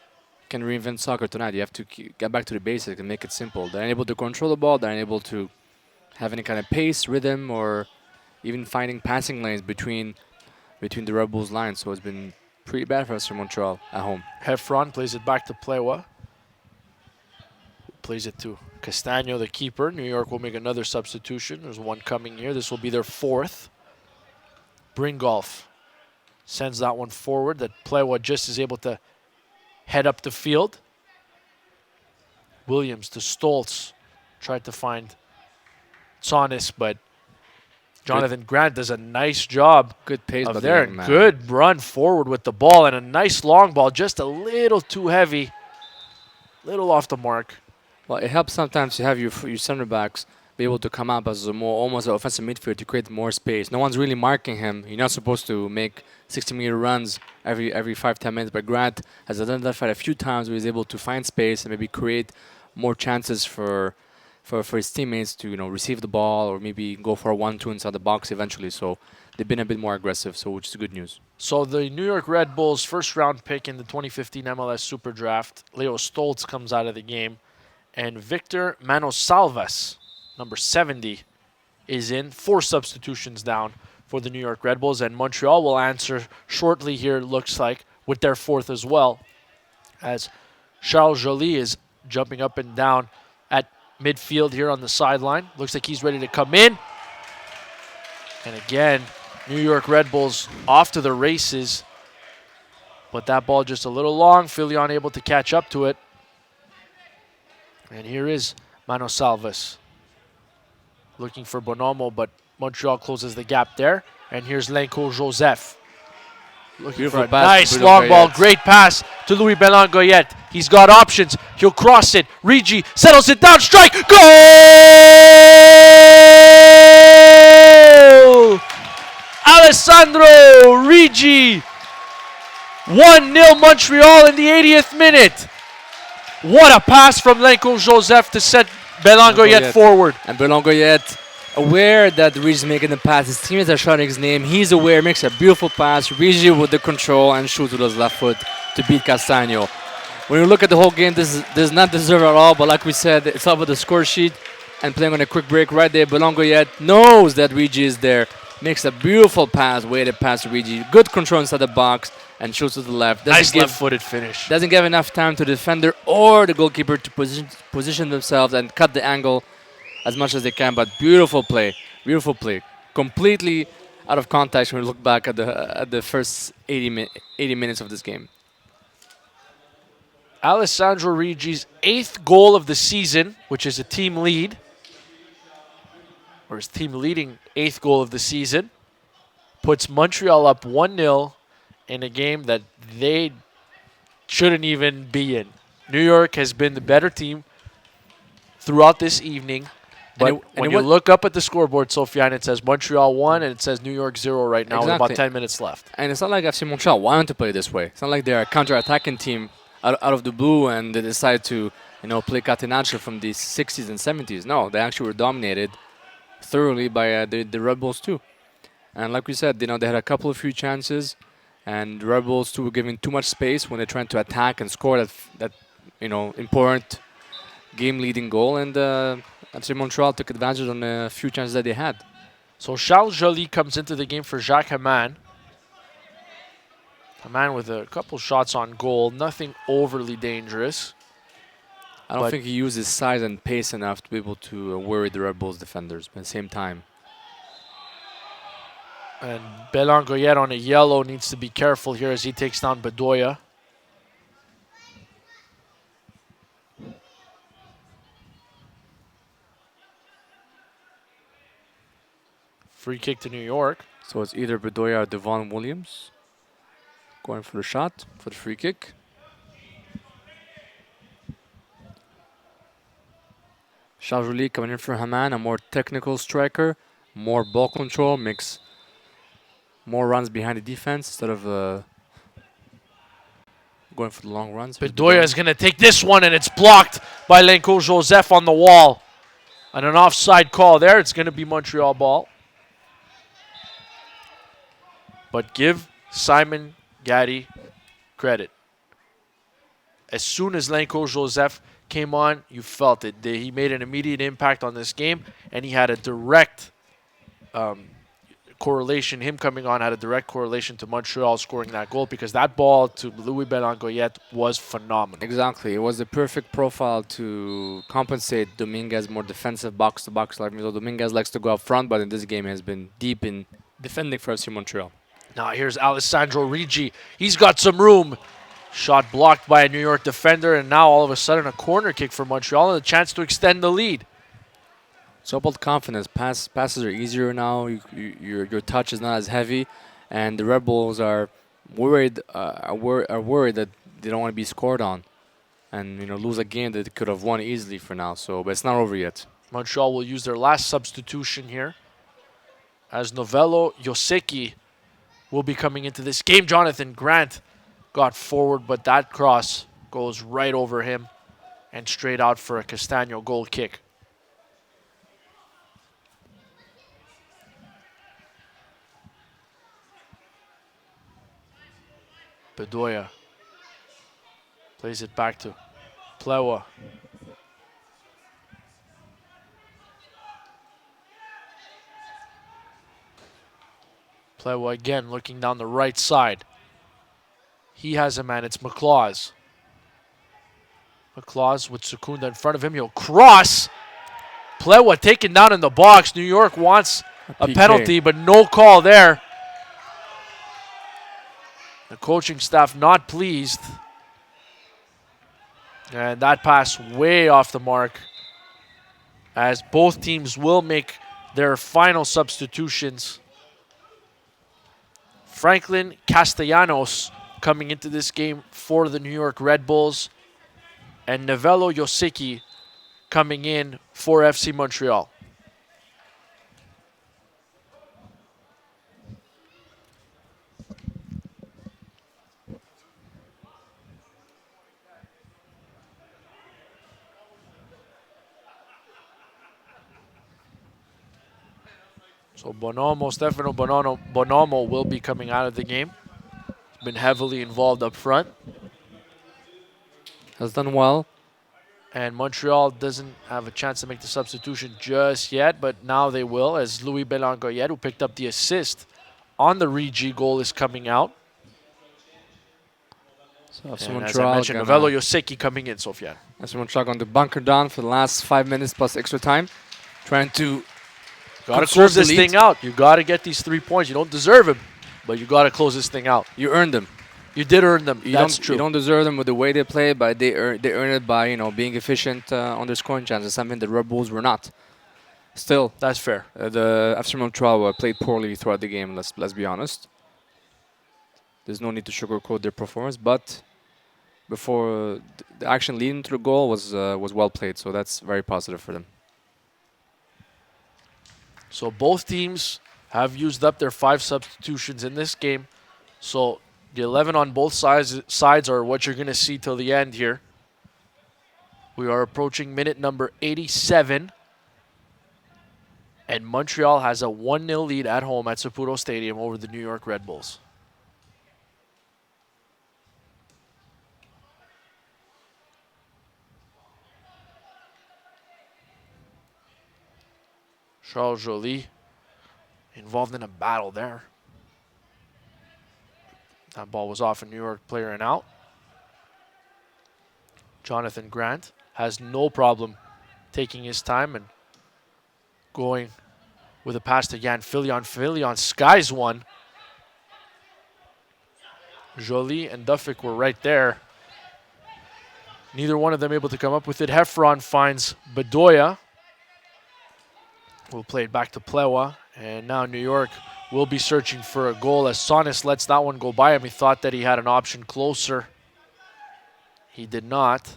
soccer tonight. You have to get back to the basics and make it simple. They're unable to control the ball. They're unable to have any kind of pace, rhythm, or even finding passing lanes between the Red Bulls lines. So it's been pretty bad for us from Montreal at home. Heffron plays it back to Plewa. Plays it to Castagno, the keeper. New York will make another substitution. There's one coming here. This will be their fourth. Bringolf sends that one forward, that Plewa just is able to head up the field. Williams to Stoltz. Tried to find Tsonis, but Jonathan Grant does a nice job. Good pace by there. the young man. Good run forward with the ball, and a nice long ball, just a little too heavy. Little off the mark. Well, it helps sometimes to have your center backs be able to come up as a more almost an offensive midfield to create more space. No one's really marking him. You're not supposed to make 60-meter runs every 5-10 minutes. But Grant has identified a few times where he's able to find space and maybe create more chances for his teammates to receive the ball or maybe go for a 1-2 inside the box eventually. So they've been a bit more aggressive, so which is good news. So the New York Red Bulls first round pick in the 2015 MLS Super Draft, Leo Stoltz, comes out of the game, and Victor Manosalvas, number 70, is in. 4 substitutions down for the New York Red Bulls, and Montreal will answer shortly here, looks like, with their 4th as well, as Charles Joly is jumping up and down at midfield here on the sideline. Looks like he's ready to come in. And again, New York Red Bulls off to the races, but that ball just a little long. Philly unable to catch up to it. And here is Manosalvas looking for Bonomo, but Montreal closes the gap there. And here's Lenko Joseph. Looking Beautiful for a pass nice to long ball. Goyette. Great pass to Louis Belangoyette. He's got options. He'll cross it. Rigi settles it down. Strike. Goal! Alessandro Rigi. 1-0 Montreal in the 80th minute. What a pass from Lenko Joseph to set Belangoyette forward. And Belangoyette, aware that Rigi's making the pass, his teammates are shouting his name. He's aware, makes a beautiful pass. Rigi with the control and shoots with his left foot to beat Castagno. When you look at the whole game, this is not deserved at all, but like we said, it's all about the score sheet and playing on a quick break right there. Belangoyette knows that Rigi is there, makes a beautiful pass, weighted pass to Rigi. Good control inside the box and shoots to the left. Nice left-footed finish. Doesn't give enough time to the defender or the goalkeeper to position themselves and cut the angle as much as they can. But beautiful play, completely out of context when we look back at the first 80 minutes of this game. Alessandro Rigi's 8th goal of the season, which is a team lead, or his team leading 8th goal of the season, puts Montreal up 1-0 in a game that they shouldn't even be in. New York has been the better team throughout this evening. But when you look up at the scoreboard, Sofiane, it says Montreal 1 and it says New York 0 right now with about 10 minutes left. And it's not like FC Montreal wanted to play this way. It's not like they're a counter-attacking team out of the blue and they decide to play catenaccio from the 60s and 70s. No, they actually were dominated thoroughly by the Red Bulls too. And like we said, they had a couple of few chances, and the Red Bulls too were giving too much space when they're trying to attack and score that important game-leading goal. And FC Montreal took advantage on a few chances that they had. So Charles Joly comes into the game for Jacques Hamann. Hamann with a couple shots on goal, nothing overly dangerous. I don't think he used his size and pace enough to be able to worry the Red Bulls defenders, but at the same time. And Belangoyette on a yellow needs to be careful here as he takes down Bedoya. Free kick to New York. So it's either Bedoya or Devon Williams going for the shot, for the free kick. Charles Joly coming in for Hamann, a more technical striker, more ball control, makes more runs behind the defense instead of going for the long runs. Bedoya is going to take this one, and it's blocked by Lenko Joseph on the wall. And an offside call there. It's going to be Montreal ball. But give Simon Gaddy credit. As soon as Lenko Joseph came on, you felt it. He made an immediate impact on this game, and he had a direct correlation. Him coming on had a direct correlation to Montreal scoring that goal, because that ball to Louis Belangoyette was phenomenal. Exactly. It was the perfect profile to compensate Dominguez more defensive box-to-box. Like Dominguez likes to go up front, but in this game has been deep in defending for FC Montreal. Now here's Alessandro Rigi. He's got some room. Shot blocked by a New York defender, and now all of a sudden a corner kick for Montreal and a chance to extend the lead. So about confidence. Passes are easier now. Your touch is not as heavy, and the Red Bulls are worried that they don't want to be scored on. and lose a game that they could have won easily for now. So, but it's not over yet. Montreal will use their last substitution here as Novello Yoseki will be coming into this game. Jonathan Grant got forward, but that cross goes right over him and straight out for a Castagno goal kick. Bedoya plays it back to Plewa. Plewa again looking down the right side. He has a man, it's McLaws. McLaws with Secunda in front of him. He'll cross. Plewa taken down in the box. New York wants a PK. penalty, but no call there. The coaching staff not pleased. And that pass way off the mark, as both teams will make their final substitutions. Franklin Castellanos coming into this game for the New York Red Bulls, and Novello Yoseki coming in for FC Montreal. So Stefano Bonomo will be coming out of the game. He's been heavily involved up front. Has done well. And Montreal doesn't have a chance to make the substitution just yet, but now they will, as Louis Belangoyet, who picked up the assist on the Rigi goal, is coming out. So And as I mentioned, Novello Yoseki coming in, Sofiane. FC Montreal going to bunker down for the last 5 minutes plus extra time, trying to Got to conserve close the this lead. thing out. You got to get these 3 points. You don't deserve them, but you got to close this thing out. You earned them. You did earn them. You That's don't, true. You don't deserve them with the way they play, but they earn it by being efficient on their scoring chances. Something the Red Bulls were not. Still, That's fair. the FC Montreal played poorly throughout the game. Let's be honest. There's no need to sugarcoat their performance, but before the action leading to the goal was well played, so that's very positive for them. So both teams have used up their 5 substitutions in this game. So the 11 on both sides are what you're going to see till the end here. We are approaching minute number 87. And Montreal has a 1-0 lead at home at Saputo Stadium over the New York Red Bulls. Charles Joly involved in a battle there. That ball was off a New York player and out. Jonathan Grant has no problem taking his time and going with a pass to Jan Filion. Filion skies one. Joly and Duffick were right there. Neither one of them able to come up with it. Heffron finds Bedoya. We'll play it back to Plewa. And now New York will be searching for a goal as Sonis lets that one go by him. He thought that he had an option closer. He did not.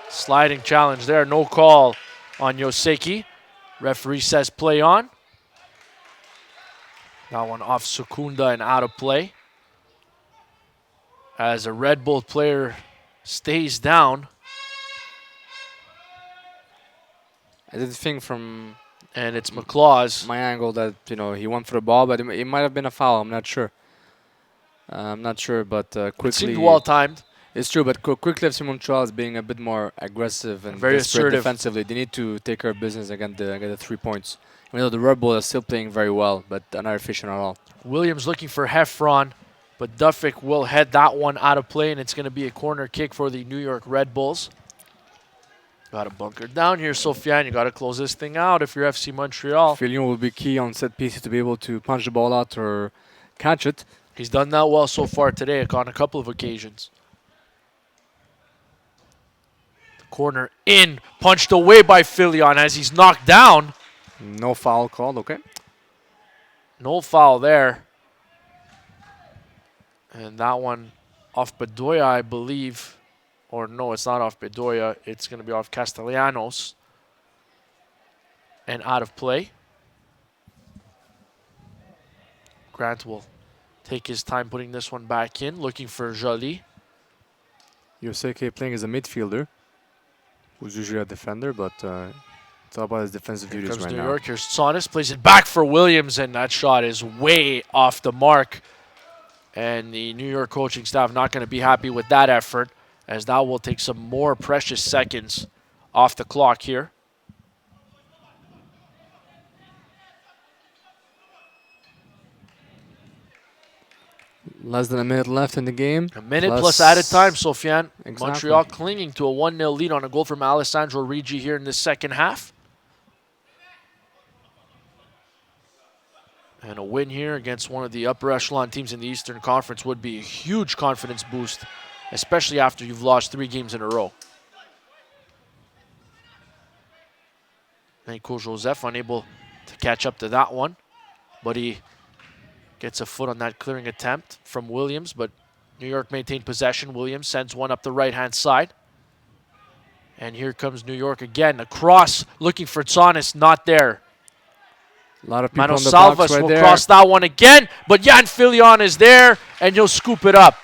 Sliding challenge there. No call on Yoseki. Referee says play on. That one off Secunda and out of play. As a Red Bull player stays down. I did think from And it's McLaws. my angle that he went for the ball, but it might have been a foul. I'm not sure. But It quickly seemed well timed. it's true. But quickly, FC Montreal is being a bit more aggressive and Very desperate assertive. defensively. They need to take care of business against the 3 points. Even though the Red Bull is still playing very well, but they're not efficient at all. Williams looking for Heffron, but Duffick will head that one out of play, and it's going to be a corner kick for the New York Red Bulls. Got to bunker down here, Sofiane. You got to close this thing out if you're FC Montreal. Filion will be key on set pieces to be able to punch the ball out or catch it. He's done that well so far today on a couple of occasions. Corner in, punched away by Filion as he's knocked down. No foul called, okay. No foul there. And that one off Bedoya, I believe. Or no, it's not off Bedoya. It's going to be off Castellanos. And out of play. Grant will take his time putting this one back in, looking for Joly. Yoseke playing as a midfielder, who's usually a defender, but it's all about his defensive Here duties comes right New now. York. Here's Sonis, plays it back for Williams, and that shot is way off the mark. And the New York coaching staff not going to be happy with that effort, as that will take some more precious seconds off the clock here. Less than a minute left in the game. A minute plus added time, Sofiane. Exactly. Montreal clinging to a 1-0 lead on a goal from Alessandro Rigi here in the second half. And a win here against one of the upper echelon teams in the Eastern Conference would be a huge confidence boost, especially after you've lost 3 games in a row. Nico Joseph unable to catch up to that one, but he gets a foot on that clearing attempt from Williams, but New York maintained possession. Williams sends one up the right-hand side. And here comes New York again. A cross looking for Tsonis, not there. A lot of people Mano on the Salvas box right will there. cross that one again, but Jan Filion is there, and he'll scoop it up.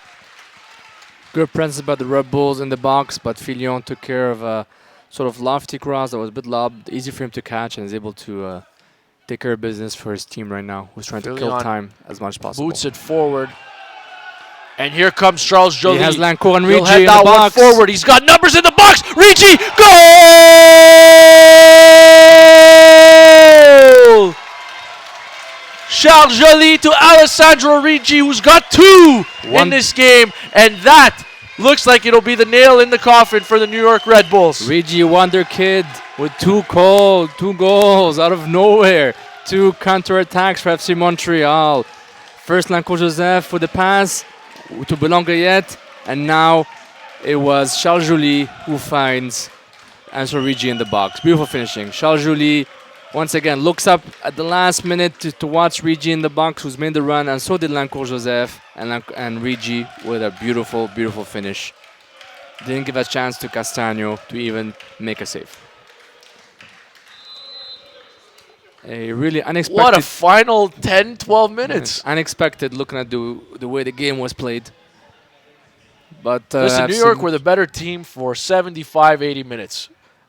Good presence by the Red Bulls in the box, but Filion took care of a sort of lofty cross that was a bit lobbed, easy for him to catch, and is able to take care of business for his team right now, who's trying to kill Filion time as much as possible. Boots it forward. And here comes Charles Joly. He has Lancourt and He'll Rigi head in that the one box. forward. He's got numbers in the box. Rigi, goal! Charles Joly to Alessandro Rigi, who's got 2 in this game. And that looks like it'll be the nail in the coffin for the New York Red Bulls. Rigi, wonder kid, with 2 goals out of nowhere. 2 counterattacks for FC Montreal. First, Lancourt Joseph with the pass to Belongayet, and now it was Charles Joly who finds Ansel Rigi in the box. Beautiful finishing. Charles Joly once again looks up at the last minute to watch Rigi in the box, who's made the run, and so did Lancourt Joseph, and Rigi with a beautiful, beautiful finish. Didn't give a chance to Castagno to even make a save. A really unexpected. What a final 10, 12 minutes. Unexpected looking at the way the game was played. But Listen, New FC York were the better team for 75, 80 minutes.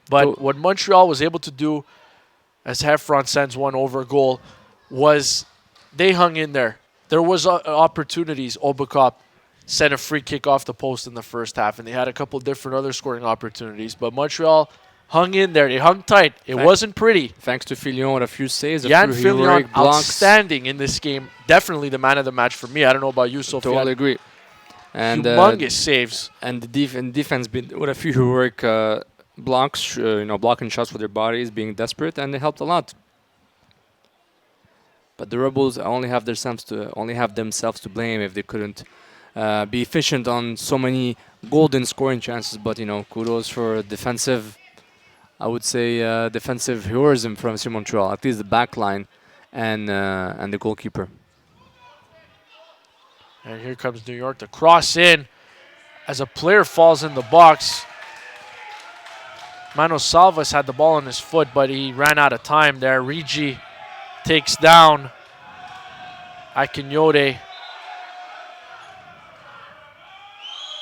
But what Montreal was able to do, as Heffron sends one over goal, was they hung in there. There was opportunities. Obakop sent a free kick off the post in the first half, and they had a couple different other scoring opportunities. But Montreal hung in there. They hung tight. It wasn't pretty. Thanks to Filion with a few saves, Jan a few Filion, heroic blocks. outstanding in this game. Definitely the man of the match for me. I don't know about you, Sophia. Totally agree. And humongous saves. And the defense with a few heroic blocks, blocking shots with their bodies, being desperate, and they helped a lot. But the Rebels only have themselves to blame if they couldn't be efficient on so many golden scoring chances. But kudos for defensive. I would say defensive heroism from FC Montreal, at least the back line and the goalkeeper. And here comes New York to cross in as a player falls in the box. Mano Salvas had the ball on his foot, but he ran out of time there. Rigi takes down Akinyode.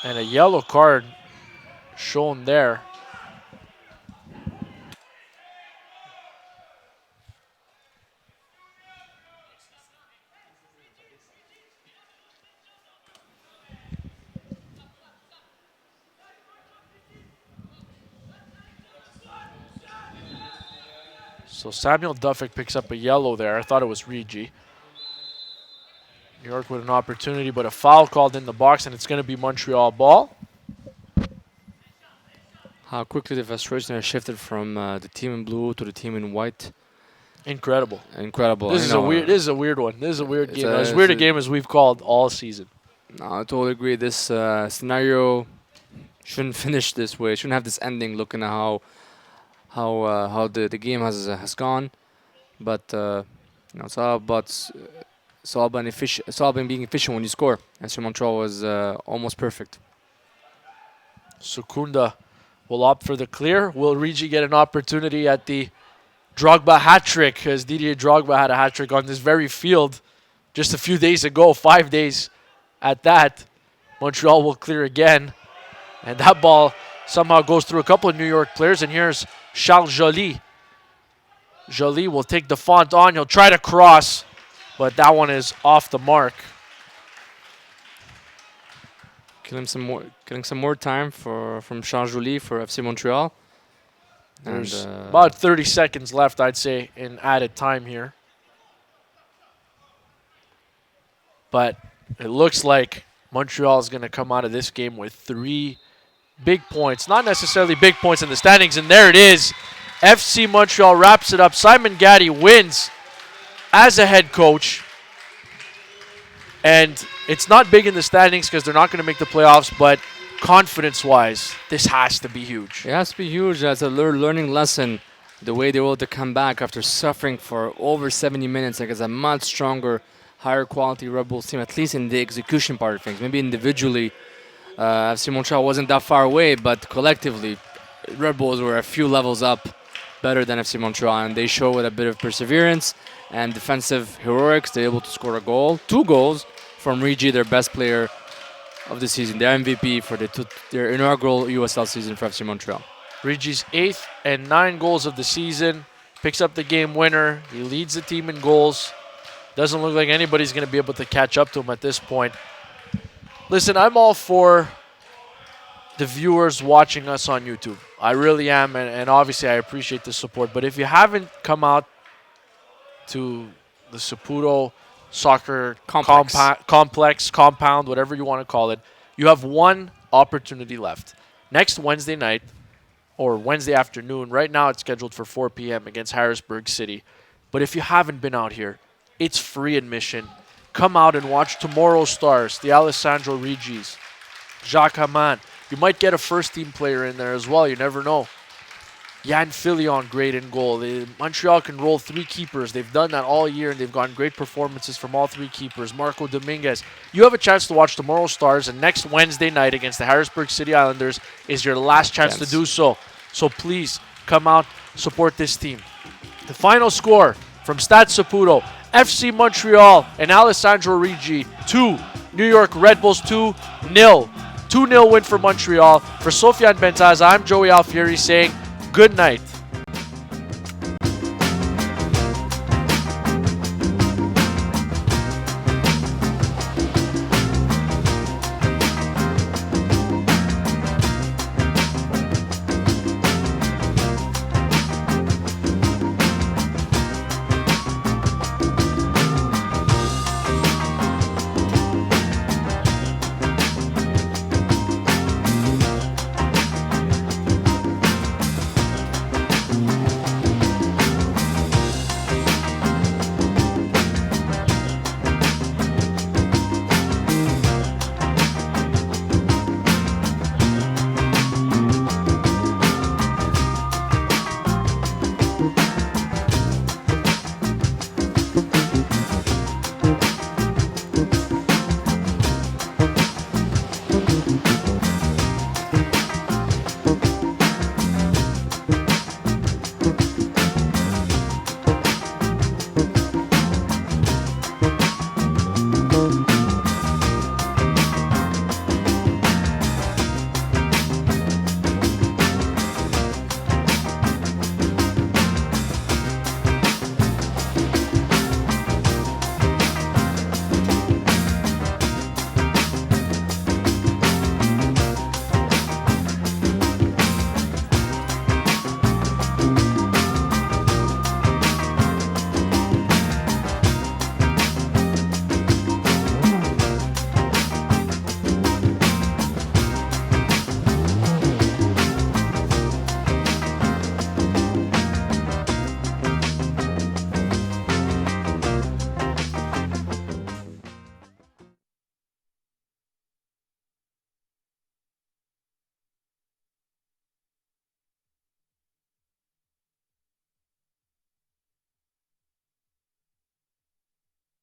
And a yellow card shown there. So Samuel Duffick picks up a yellow there. I thought it was Rigi. New York with an opportunity, but a foul called in the box, and it's going to be Montreal ball. How quickly the frustration has shifted from the team in blue to the team in white. Incredible. Incredible. This is a weird one. This is a weird game. As weird a game as we've called all season. No, I totally agree. This scenario shouldn't finish this way. Shouldn't have this ending. Looking at how the game has gone, but it's all about it's all about being efficient when you score. And so Montreal was almost perfect. Sukunda will opt for the clear. Will Rigi get an opportunity at the Drogba hat trick? As Didier Drogba had a hat trick on this very field just a few days ago, 5 days at that. Montreal will clear again. And that ball somehow goes through a couple of New York players. And here's Charles Joly. Joly will take the font on. He'll try to cross, but that one is off the mark. Killing some more time from Charles Joly for FC Montreal. There's about 30 seconds left, I'd say, in added time here. But it looks like Montreal is going to come out of this game with 3 big points. Not necessarily big points in the standings, and there it is. FC Montreal wraps it up. Simon Gaddy wins as a head coach. And it's not big in the standings because they're not going to make the playoffs, but confidence-wise, this has to be huge. It has to be huge. As a learning lesson, the way they were able to come back after suffering for over 70 minutes against a much stronger, higher quality Red Bulls team, at least in the execution part of things. Maybe individually, FC Montreal wasn't that far away, but collectively, Red Bulls were a few levels up better than FC Montreal, and they show with a bit of perseverance and defensive heroics, they're able to score a goal, 2 goals from Rigi, their best player of the season, their MVP for their inaugural USL season for FC Montreal. Rigi's 8th and 9 goals of the season, picks up the game winner. He leads the team in goals. Doesn't look like anybody's going to be able to catch up to him at this point. Listen, I'm all for the viewers watching us on YouTube. I really am, and obviously I appreciate the support. But if you haven't come out to the Saputo soccer complex, compound, whatever you want to call it, you have one opportunity left. Next Wednesday night, or Wednesday afternoon, right now it's scheduled for 4 p.m. against Harrisburg City. But if you haven't been out here, it's free admission. Come out and watch tomorrow's stars, the Alessandro Rigis, Jacques Hamann. You might get a first-team player in there as well. You never know. Yann Filion, great in goal. Montreal can roll 3 keepers. They've done that all year, and they've gotten great performances from all 3 keepers. Marco Dominguez. You have a chance to watch tomorrow's stars, and next Wednesday night against the Harrisburg City Islanders is your last chance to do so. So please, come out, support this team. The final score from Stade Saputo, FC Montreal and Alessandro Rigi 2, New York Red Bulls 2-0. 2-0 win for Montreal. For Sofiane Bentaz, I'm Joey Alfieri saying good night.